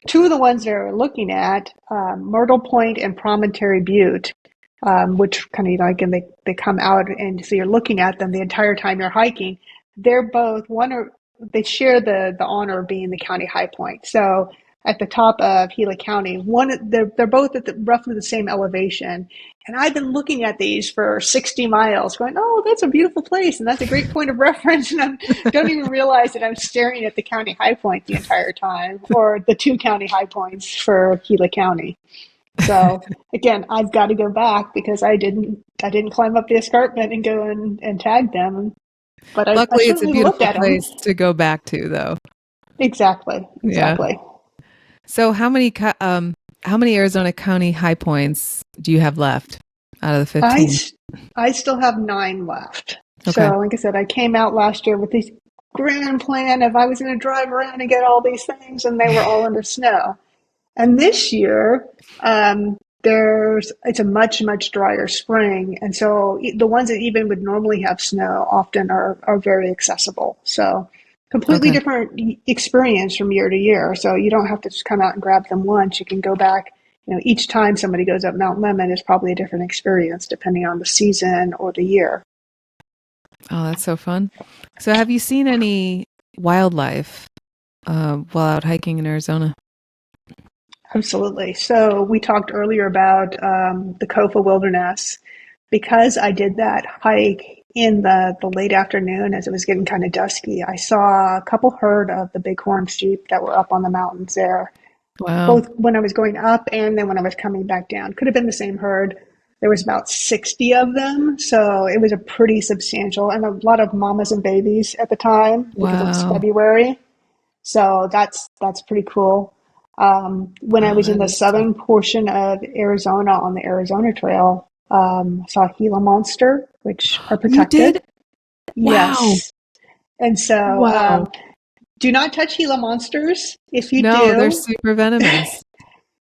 two of the ones that we're looking at, Myrtle Point and Promontory Butte, which kind of, they come out, and so you're looking at them the entire time you're hiking. They're both they share the honor of being the county high point. So at the top of Gila County, they're both at roughly the same elevation. And I've been looking at these for 60 miles going, oh, that's a beautiful place. And that's a great point of reference. And I don't even realize that I'm staring at the county high point the entire time, or the two county high points for Gila County. So again, I've got to go back because I didn't climb up the escarpment and go and tag them. But luckily, I it's a beautiful place to go back to, though. Exactly. Yeah. So how many Arizona County high points do you have left out of the I, 15? s- I still have 9 left. Okay. So, like I said, I came out last year with this grand plan of I was going to drive around and get all these things, and they were all under snow. And this year, it's a much drier spring, and so the ones that even would normally have snow often are very accessible. So completely Okay. different experience from year to year. So you don't have to just come out and grab them once. You can go back. Each time somebody goes up Mount Lemon is probably a different experience depending on the season or the year. Oh, that's so fun. So have you seen any wildlife while out hiking in Arizona? Absolutely. So we talked earlier about the Kofa Wilderness. Because I did that hike in the late afternoon as it was getting kind of dusky, I saw a couple herd of the bighorn sheep that were up on the mountains there, Wow. both when I was going up and then when I was coming back down. Could have been the same herd. There was about 60 of them, so it was a pretty substantial, and a lot of mamas and babies at the time because it was Wow. February. So that's pretty cool. When I Oh, was in that the is so. southern portion of Arizona on the Arizona Trail, I saw a Gila monster, which are You did? protected. Wow. Yes. And so Wow. do not touch Gila monsters. If you No, they're do, super venomous.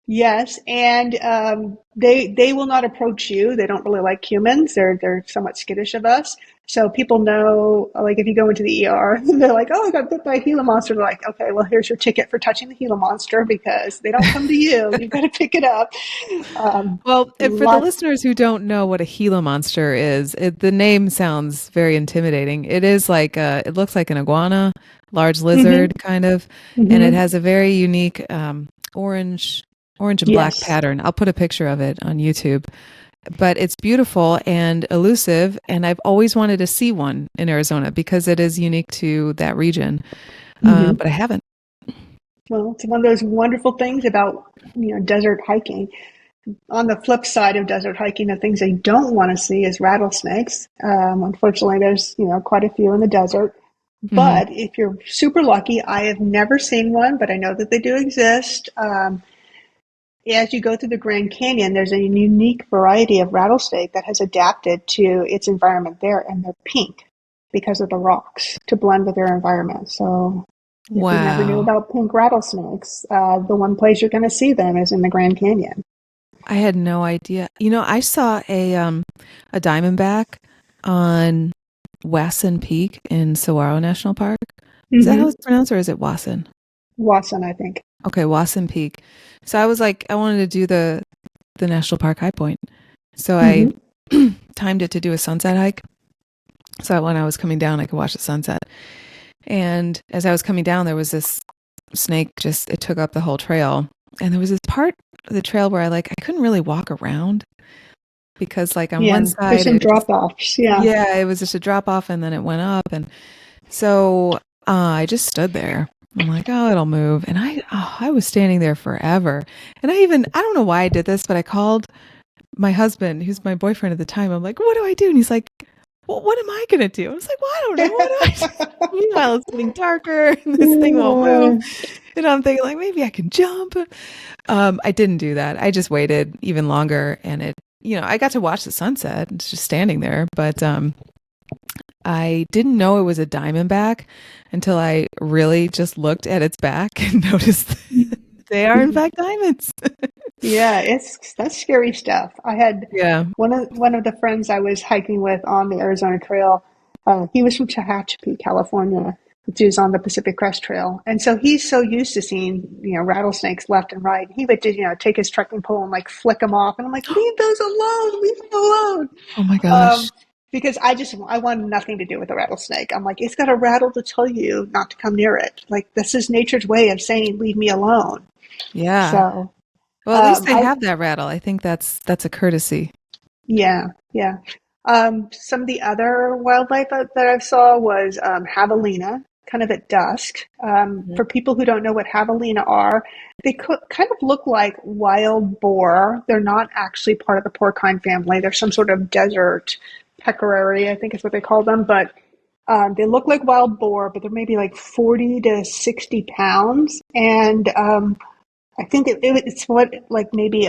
yes, and they will not approach you. They don't really like humans. They're somewhat skittish of us. So people know, like if you go into the ER, and they're like, "Oh, I got bit by a Gila monster." They're like, "Okay, well, here's your ticket for touching the Gila monster because they don't come to you. You've got to pick it up." Well, and for the Lots. listeners who don't know what a Gila monster is, the name sounds very intimidating. It is like it looks like an iguana, large lizard Mm-hmm, kind of, and it mm-hmm. has a very unique orange orange and black Yes. pattern. I'll put a picture of it on YouTube. But it's beautiful and elusive, and I've always wanted to see one in Arizona because it is unique to that region. Mm-hmm. But I haven't. Well, it's one of those wonderful things about desert hiking. On the flip side of desert hiking, the things I don't want to see is rattlesnakes. Unfortunately, there's quite a few in the desert. Hmm. But if you're super lucky, I have never seen one, but I know that they do exist. As you go through the Grand Canyon, there's a unique variety of rattlesnake that has adapted to its environment there, and they're pink because of the rocks to blend with their environment. So if you never knew Wow. about pink rattlesnakes, the one place you're going to see them is in the Grand Canyon. I had no idea. I saw a diamondback on Wasson Peak in Saguaro National Park. Is that how Mm-hmm. it's pronounced, or is it Wasson? Watson, I think. Okay, Wasson Peak. So I was like, I wanted to do the national park high point. So I Mm-hmm. timed it to do a sunset hike. So when I was coming down, I could watch the sunset. And as I was coming down, there was this snake it took up the whole trail. And there was this part of the trail where I couldn't really walk around because like on one Yeah, there's side some it just, drop offs. Yeah. yeah, it was just a drop off and then it went up. And so I just stood there. I'm like, oh, it'll move. And I was standing there forever. And I don't know why I did this, but I called my husband, who's my boyfriend at the time. I'm like, what do I do? And he's like, well, what am I going to do? I was like, well, I don't know. What do I do? Meanwhile, it's getting darker and this thing won't move. And I'm thinking like, maybe I can jump. I didn't do that. I just waited even longer and I got to watch the sunset. It's just standing there. But I didn't know it was a diamondback until I really just looked at its back and noticed they are in fact diamonds. Yeah, that's scary stuff. I had Yeah. one of the friends I was hiking with on the Arizona Trail. He was from Tehachapi, California, which is on the Pacific Crest Trail, and so he's so used to seeing rattlesnakes left and right. He would just take his trekking pole and like flick them off, and I'm like, leave those alone, leave them alone. Oh my Um, gosh. because I want nothing to do with a rattlesnake. I'm like, it's got a rattle to tell you not to come near it. Like this is nature's way of saying leave me alone. Yeah. So Well, at least they I have that rattle. I think that's a courtesy. yeah, yeah. Some of the other wildlife that I saw was javelina, kind of at dusk. Mhm. For people who don't know what javelina are, they kind of look like wild boar. They're not actually part of the porcine family. They're some sort of desert pecarary, I think is what they call them. But they look like wild boar, but they're maybe like 40 to 60 pounds. And I think it's what like maybe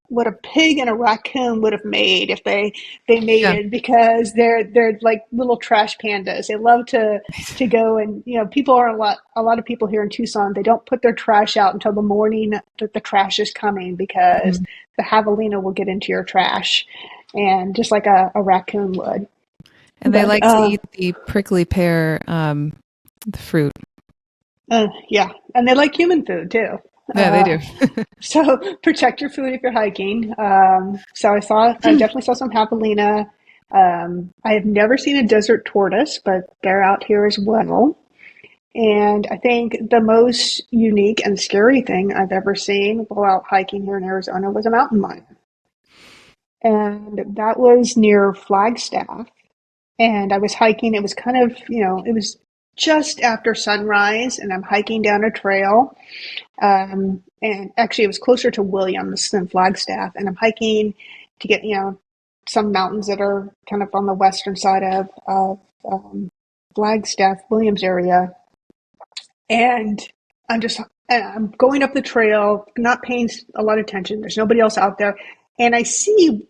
what a pig and a raccoon would have made if they Yeah. mated, because they're like little trash pandas. They love to go, and people are a lot of people here in Tucson. They don't put their trash out until the morning that the trash is coming, because Mhm. the javelina will get into your trash, and just like a raccoon would. And they But like to eat the prickly pear, the fruit. yeah, and they like human food too. Yeah, they do. So protect your food if you're hiking. So I definitely saw some javelina. I have never seen a desert tortoise, but they're out here as well. And I think the most unique and scary thing I've ever seen while out hiking here in Arizona was a mountain lion. And that was near Flagstaff. And I was hiking. It was kind of, it was just after sunrise, and I'm hiking down a trail. And actually, it was closer to Williams than Flagstaff. And I'm hiking to get, some mountains that are kind of on the western side of Flagstaff, Williams area. And I'm going up the trail, not paying a lot of attention. There's nobody else out there. And I see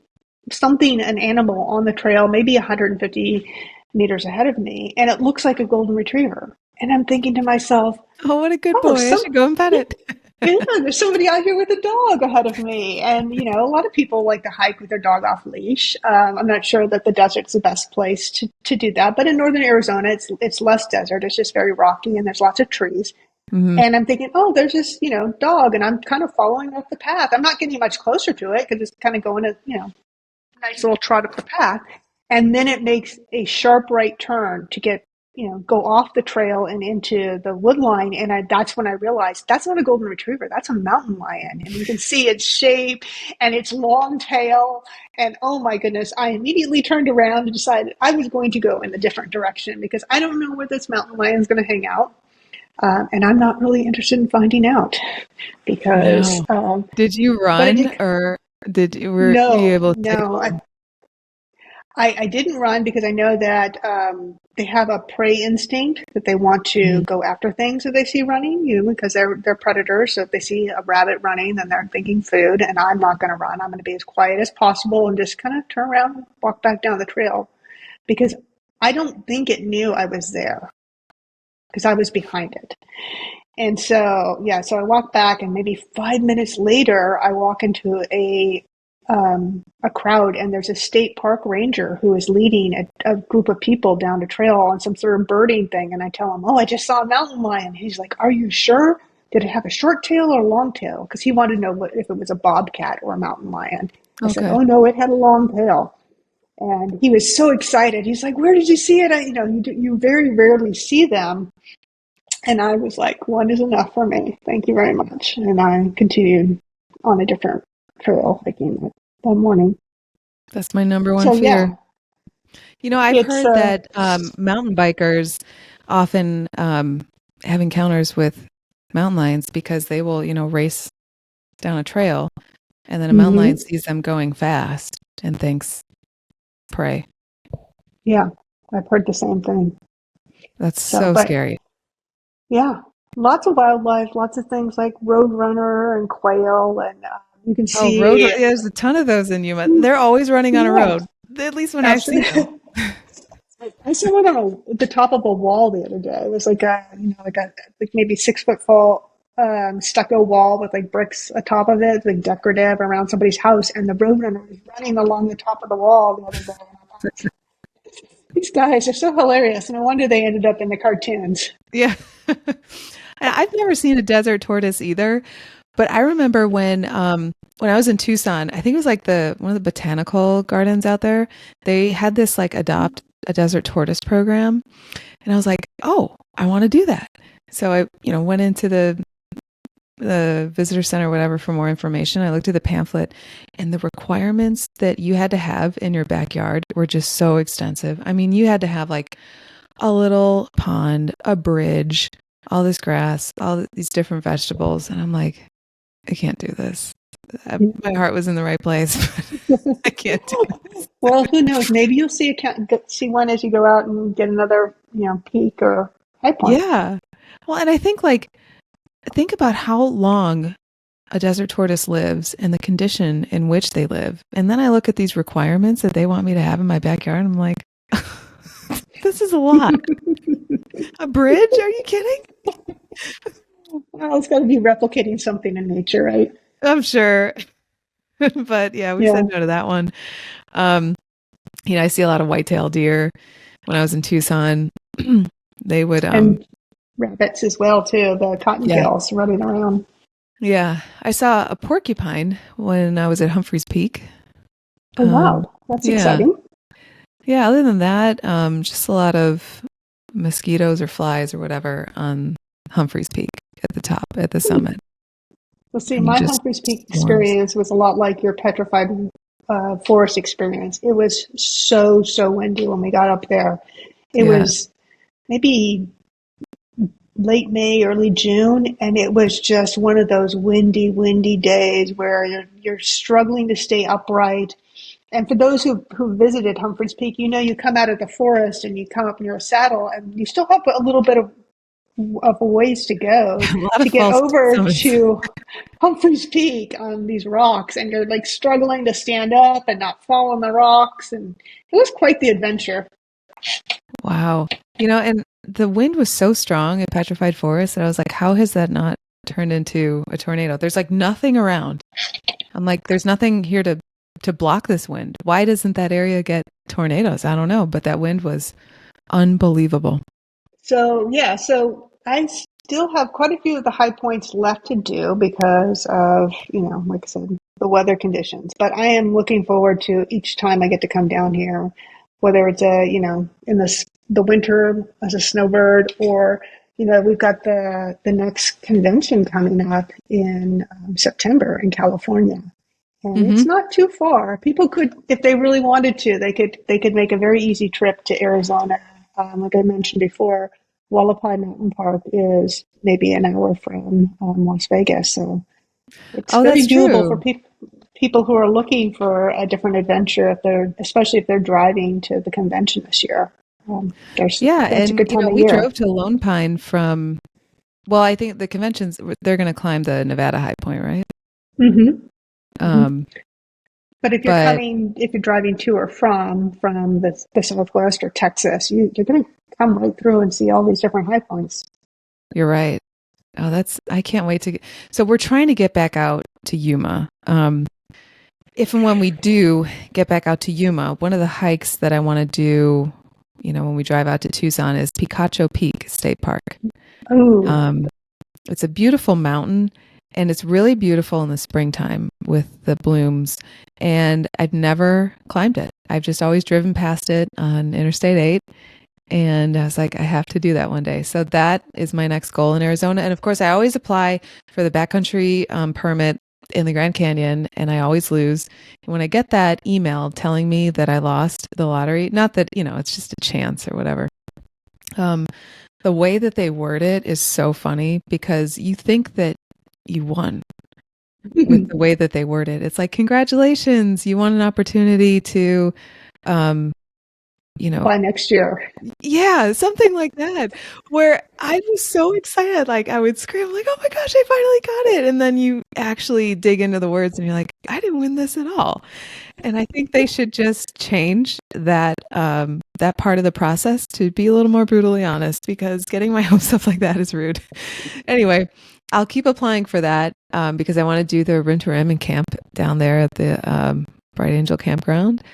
something, an animal on the trail, maybe 150 meters ahead of me. And it looks like a golden retriever. And I'm thinking to myself, Oh, what a good oh, boy. I should go and pet yeah, it. yeah, there's somebody out here with a dog ahead of me. And, a lot of people like to hike with their dog off leash. I'm not sure that the desert's the best place to do that. But in northern Arizona, it's less desert. It's just very rocky, and there's lots of trees. Hmm. And I'm thinking, oh, there's this, dog. And I'm kind of following up the path. I'm not getting much closer to it because it's kind of going a, nice little trot up the path. And then it makes a sharp right turn to get, go off the trail and into the wood line. And that's when I realized that's not a golden retriever. That's a mountain lion. And you can see its shape and its long tail. And oh my goodness, I immediately turned around and decided I was going to go in a different direction, because I don't know where this mountain lion is going to hang out. And I'm not really interested in finding out, because, No. Did you but run, or were you no, able to stay no, calm? I didn't run, because I know that they have a prey instinct, that they want to Mhm. go after things that they see running, because they're predators. So if they see a rabbit running, then they're thinking food, and I'm not going to run. I'm going to be as quiet as possible and just kind of turn around and walk back down the trail, because I don't think it knew I was there, because I was behind it. And so, yeah, so I walk back, and maybe 5 minutes later, I walk into a crowd, and there's a state park ranger who is leading a group of people down a trail on some sort of birding thing. And I tell him, "Oh, I just saw a mountain lion." He's like, "Are you sure? Did it have a short tail or a long tail?" Because he wanted to know if it was a bobcat or a mountain lion. I said, Okay. "Oh no, it had a long tail." And he was so excited. He's like, "Where did you see it?" You very rarely see them. And I was like, one is enough for me. Thank you very much. And I continued on a different trail hiking that morning. That's my number one So fear. yeah, I've it's heard that mountain bikers often have encounters with mountain lions because they will, race down a trail, and then a mountain lion mhm, sees them going fast and thinks, prey. yeah, I've heard the same thing. That's So, so but scary. yeah, lots of wildlife, lots of things like roadrunner and quail, and you can Oh, see. yeah, there's a ton of those in Yuma. They're always running on a Yeah, road, at least when I see them. absolutely. I saw one on the top of a wall the other day. It was like like maybe 6 foot tall stucco wall with like bricks atop of it, like decorative around somebody's house, and the roadrunner was running along the top of the wall the other day. And I thought, these guys are so hilarious, and no wonder they ended up in the cartoons. Yeah. I've never seen a desert tortoise either, but I remember when I was in Tucson, I think it was like the one of the botanical gardens out there. They had this like adopt a desert tortoise program, and I was like, "Oh, I want to do that." So I, went into the visitor center or whatever for more information. I looked at the pamphlet, and the requirements that you had to have in your backyard were just so extensive. I mean, you had to have like a little pond, a bridge, all this grass, all these different vegetables. And I'm like, I can't do this. My heart was in the right place, but I can't do this. Well, who knows? Maybe you'll see one as you go out and get another, peak or high point. Yeah. Well, and I think like, think about how long a desert tortoise lives and the condition in which they live. And then I look at these requirements that they want me to have in my backyard. And I'm like, this is a lot. A bridge? Are you kidding? Well, it's got to be replicating something in nature, right? I'm sure. But yeah, we Yeah. said no to that one. Um, I see a lot of white-tailed deer when I was in Tucson. They would, And rabbits as well, too, the yeah, cottontails running around. yeah. I saw a porcupine when I was at Humphreys Peak. Oh, wow. That's Yeah. exciting. Yeah. Other than that, just a lot of mosquitoes or flies or whatever on Humphreys Peak at the top, at the summit. Well, see, And my just Humphreys Peak swarms. experience was a lot like your petrified forest experience. It was so, so windy when we got up there. It Yeah. was maybe late May, early June, and it was just one of those windy, windy days where you're struggling to stay upright. And for those who visited Humphreys Peak, you come out of the forest and you come up in your saddle, and you still have a little bit of a ways to go A lot to of get false over summits. to Humphreys Peak on these rocks, and you're like struggling to stand up and not fall on the rocks, and it was quite the adventure. Wow. And the wind was so strong in Petrified Forest that I was like, how has that not turned into a tornado? There's like nothing around. I'm like, there's nothing here to block this wind. Why doesn't that area get tornadoes? I don't know, but that wind was unbelievable. So yeah, so I still have quite a few of the high points left to do because of, like I said, the weather conditions. But I am looking forward to each time I get to come down here, whether it's in the winter as a snowbird, or we've got the next convention coming up in September in California. And it's Hmm. not too far. People could, if they really wanted to, they could make a very easy trip to Arizona. Like I mentioned before, Wallapai Mountain Park is maybe an hour from Las Vegas, so it's Oh, very that's doable for true. people who are looking for a different adventure. Especially if they're driving to the convention this year, Yeah. that's a And, good time of we year. drove to Lone Pine well, I think the conventions, they're going to climb the Nevada High Point, right? Hmm. Hmm. Um, But but if you're driving to or from the Southwest or Texas, you're going to come right through and see all these different high points. you're right. Oh, I can't wait to so we're trying to get back out to Yuma. If and when we do get back out to Yuma, one of the hikes that I want to do, when we drive out to Tucson is Picacho Peak State Park. Oh, Um, it's a beautiful mountain and it's really beautiful in the springtime with the blooms. And I've never climbed it. I've just always driven past it on Interstate 8. And I was like, I have to do that one day. So that is my next goal in Arizona. And of course, I always apply for the backcountry permit in the Grand Canyon, and I always lose. And when I get that email telling me that I lost the lottery, not that, it's just a chance or whatever. Um, the way that they word it is so funny because you think that you won with the way that they word it. It's like, congratulations, you won an opportunity to, um, by next year. yeah, something like that, where I was so excited, like I would scream like, "Oh my gosh, I finally got it." And then you actually dig into the words and you're like, "I didn't win this at all." And I think they should just change that part of the process to be a little more brutally honest because getting my hopes up like that is rude. Anyway, I'll keep applying for that because I want to do the Winter and camp down there at the Bright Angel Campground.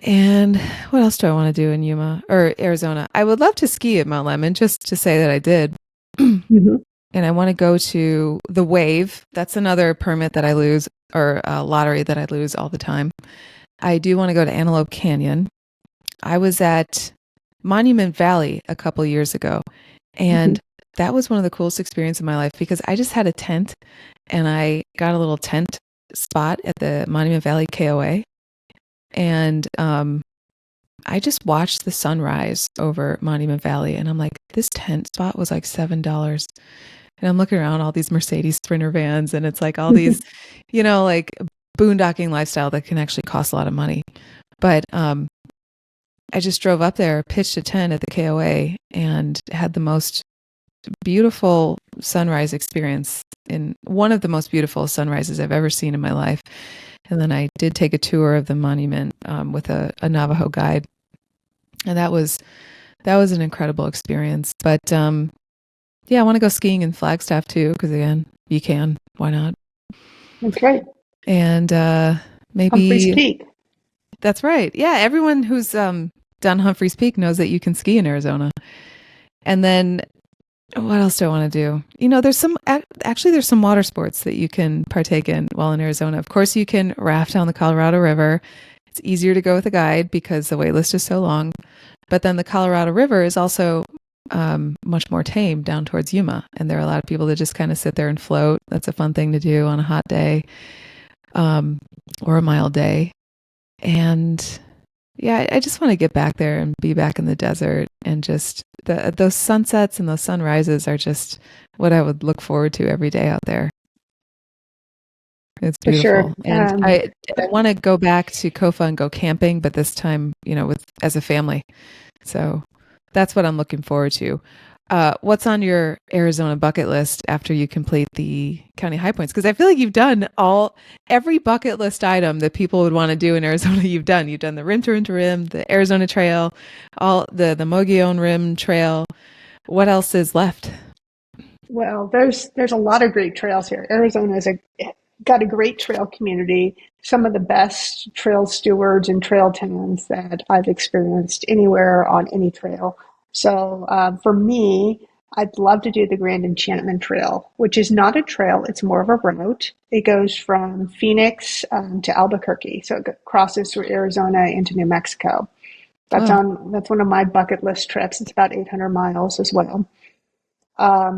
And what else do I want to do in Yuma or Arizona? I would love to ski at Mount Lemmon just to say that I did. Hmm. And I want to go to the Wave. That's another permit that I lose or a lottery that I lose all the time. I do want to go to Antelope Canyon. I was at Monument Valley a couple years ago, Hmm. and that was one of the coolest experiences of my life because I just had a tent and I got a little tent spot at the Monument Valley KOA. And I just watched the sunrise over Monument Valley, and I'm like, this tent spot was like $7. And I'm looking around all these Mercedes Sprinter vans, and it's like all these, like boondocking lifestyle that can actually cost a lot of money. But I just drove up there, pitched a tent at the KOA, and had the most beautiful sunrise experience, in one of the most beautiful sunrises I've ever seen in my life. And then I did take a tour of the monument with a Navajo guide, and that was an incredible experience. But yeah, I want to go skiing in Flagstaff too, because again, you can. Why not? That's right. And Humphreys maybe Peak. that's right. Yeah, everyone who's done Humphreys Peak knows that you can ski in Arizona. And then what else do I want to do? You know, there's some water sports that you can partake in while in Arizona. Of course, you can raft down the Colorado River. It's easier to go with a guide because the wait list is so long. But then the Colorado River is also much more tame down towards Yuma. And there are a lot of people that just kind of sit there and float. That's a fun thing to do on a hot day or a mild day. And yeah, I just want to get back there and be back in the desert, and just those sunsets and those sunrises are just what I would look forward to every day out there. It's For beautiful. sure. And I want to go back to Kofa and go camping, but this time, as a family. So that's what I'm looking forward to. What's on your Arizona bucket list after you complete the county high points? Because I feel like you've done every bucket list item that people would want to do in Arizona. You've done the rim to rim to rim, the Arizona Trail, all the Mogollon Rim Trail. What else is left? Well, there's a lot of great trails here. Arizona got a great trail community. Some of the best trail stewards and trail towns that I've experienced anywhere on any trail. So for me, I'd love to do the Grand Enchantment Trail, which is not a trail, it's more of a route. It goes from Phoenix to Albuquerque. So it crosses through Arizona into New Mexico. That's one of my bucket list trips. It's about 800 miles as well.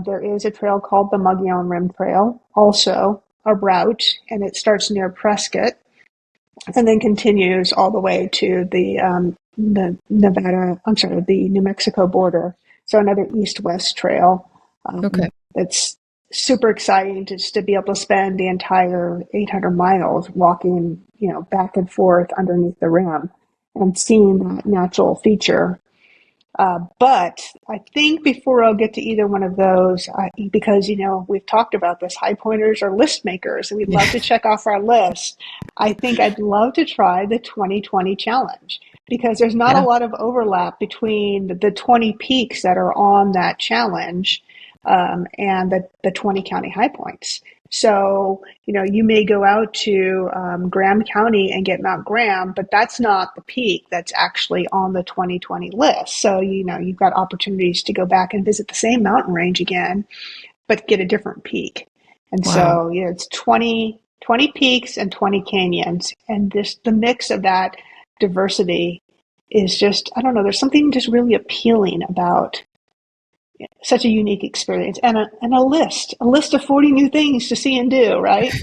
There is a trail called the Mogollon Rim Trail, also a route, and it starts near Prescott and then continues all the way to the New Mexico border. So another east-west trail. Okay. It's super exciting just to be able to spend the entire 800 miles walking, back and forth underneath the rim and seeing that natural feature. But I think before I'll get to either one of those, because, we've talked about this, high pointers are list makers, and we'd love to check off our list. I think I'd love to try the 2020 challenge, because there's not a lot of overlap between the 20 peaks that are on that challenge and the 20 county high points. So, you may go out to Graham County and get Mount Graham, but that's not the peak that's actually on the 2020 list. So, you've got opportunities to go back and visit the same mountain range again, but get a different peak. And so, it's 20 peaks and 20 canyons. And the mix of that diversity is just, I don't know, there's something just really appealing about such a unique experience, and a list of 40 new things to see and do, right?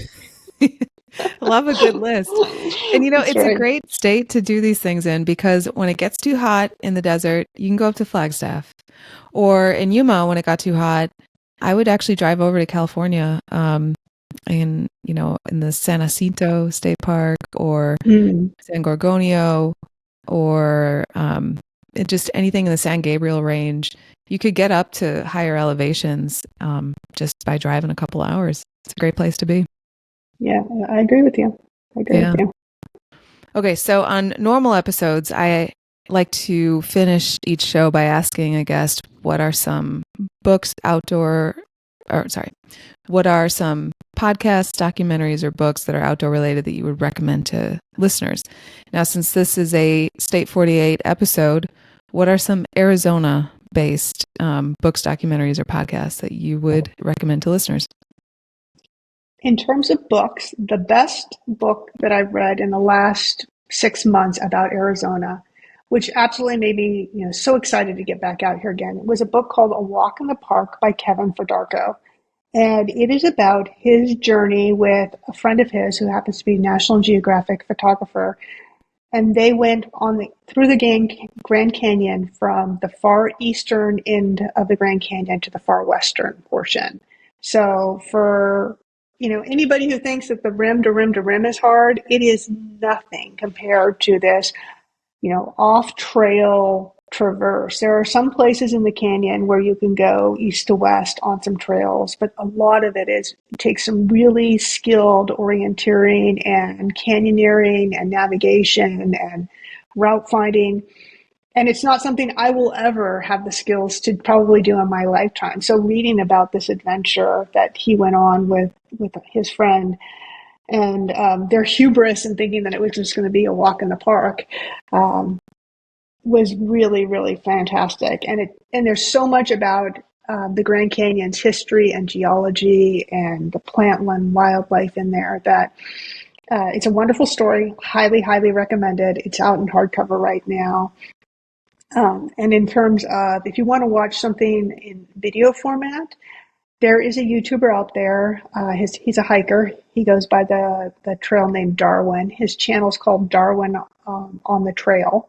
Love a good list. And That's it's right. a great state to do these things in, because when it gets too hot in the desert, you can go up to Flagstaff. Or in Yuma, when it got too hot, I would actually drive over to California, in the San Jacinto State Park, or San Gorgonio, or just anything in the San Gabriel range. You could get up to higher elevations just by driving a couple hours. It's a great place to be. Yeah, I agree with you. Okay, so on normal episodes, I like to finish each show by asking a guest, what are some what are some podcasts, documentaries, or books that are outdoor related that you would recommend to listeners? Now, since this is a State 48 episode, what are some Arizona-based books, documentaries, or podcasts that you would recommend to listeners? In terms of books, the best book that I've read in the last 6 months about Arizona, which absolutely made me so excited to get back out here again, it was a book called A Walk in the Park by Kevin Fedarko. And it is about his journey with a friend of his who happens to be a National Geographic photographer. And they went through the Grand Canyon from the far eastern end of the Grand Canyon to the far western portion. So for anybody who thinks that the rim to rim to rim is hard, it is nothing compared to this, off trail traverse. There are some places in the canyon where you can go east to west on some trails, but a lot of it takes some really skilled orienteering and canyoneering and navigation and route finding. And it's not something I will ever have the skills to probably do in my lifetime. So reading about this adventure that he went on with his friend, and their hubris in thinking that it was just going to be a walk in the park, was really, really fantastic. And there's so much about the Grand Canyon's history and geology and the plant and wildlife in there that it's a wonderful story. Highly, highly recommended. It's out in hardcover right now. And in terms of, if you want to watch something in video format, there is a YouTuber out there. He's a hiker. He goes by the trail name Darwin. His channel is called Darwin on the Trail.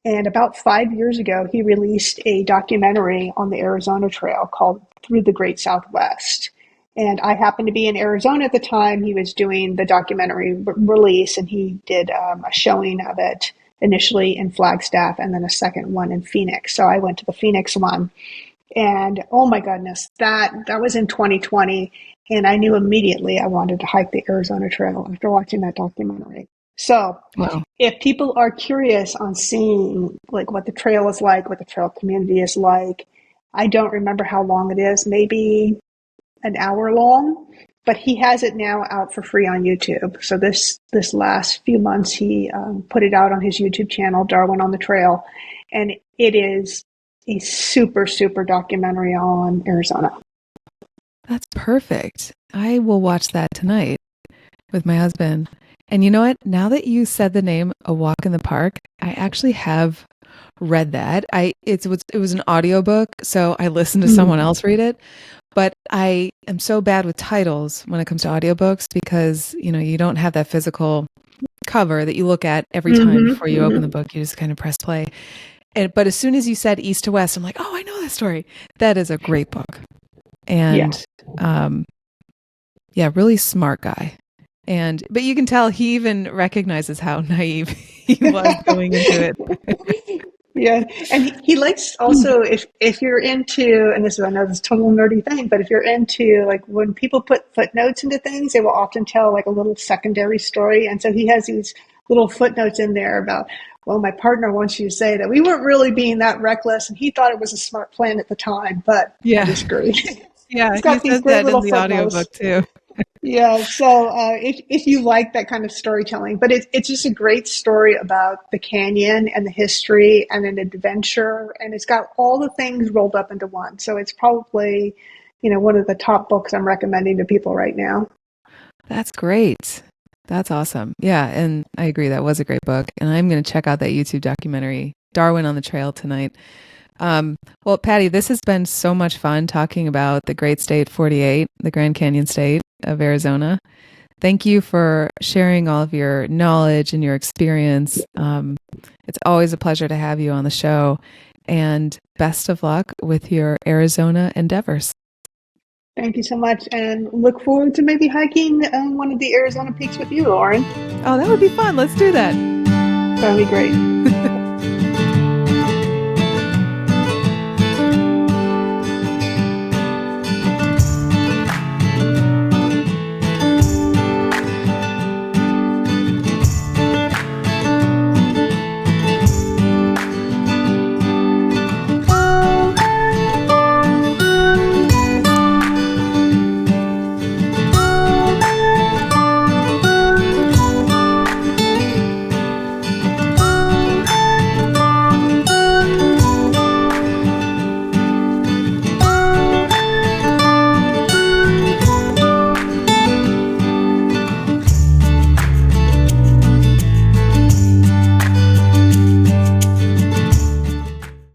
And about 5 years ago, he released a documentary on the Arizona Trail called Through the Great Southwest. And I happened to be in Arizona at the time he was doing the documentary release, and he did a showing of it initially in Flagstaff and then a second one in Phoenix. So I went to the Phoenix one. And oh my goodness, that was in 2020. And I knew immediately I wanted to hike the Arizona Trail after watching that documentary. So Wow. if people are curious on seeing like what the trail is like, what the trail community is like, I don't remember how long it is, maybe an hour long, but he has it now out for free on YouTube. So this last few months, he put it out on his YouTube channel, Darwin on the Trail. And it is a super, super documentary on Arizona. That's perfect. I will watch that tonight with my husband. And you know what? Now that you said the name A Walk in the Park, I actually have read that. It was an audiobook, so I listened to someone else read it. But I am so bad with titles when it comes to audiobooks because, you don't have that physical cover that you look at every time before you open the book. You just kind of press play. But as soon as you said east to west, I'm like, oh, I know that story. That is a great book. And really smart guy. But you can tell he even recognizes how naive he was going into it. Yeah, and he likes also, if you're into, and I know this is a total nerdy thing, but if you're into like when people put footnotes into things, they will often tell like a little secondary story, and so he has these little footnotes in there about, well, my partner wants you to say that we weren't really being that reckless, and he thought it was a smart plan at the time, but I disagree. Yeah, He's got he these says great that little in the footnotes. audiobook too. Yeah, so if you like that kind of storytelling, but it's just a great story about the canyon and the history and an adventure, and it's got all the things rolled up into one. So it's probably, one of the top books I'm recommending to people right now. That's great. That's awesome. Yeah, and I agree. That was a great book, and I'm going to check out that YouTube documentary, Darwin on the Trail, tonight. Well, Paty, this has been so much fun talking about the great state 48, the Grand Canyon state of Arizona. Thank you for sharing all of your knowledge and your experience. It's always a pleasure to have you on the show, and best of luck with your Arizona endeavors. Thank you so much, and look forward to maybe hiking one of the Arizona peaks with you, Lauren. Oh, that would be fun. Let's do that. That would be great.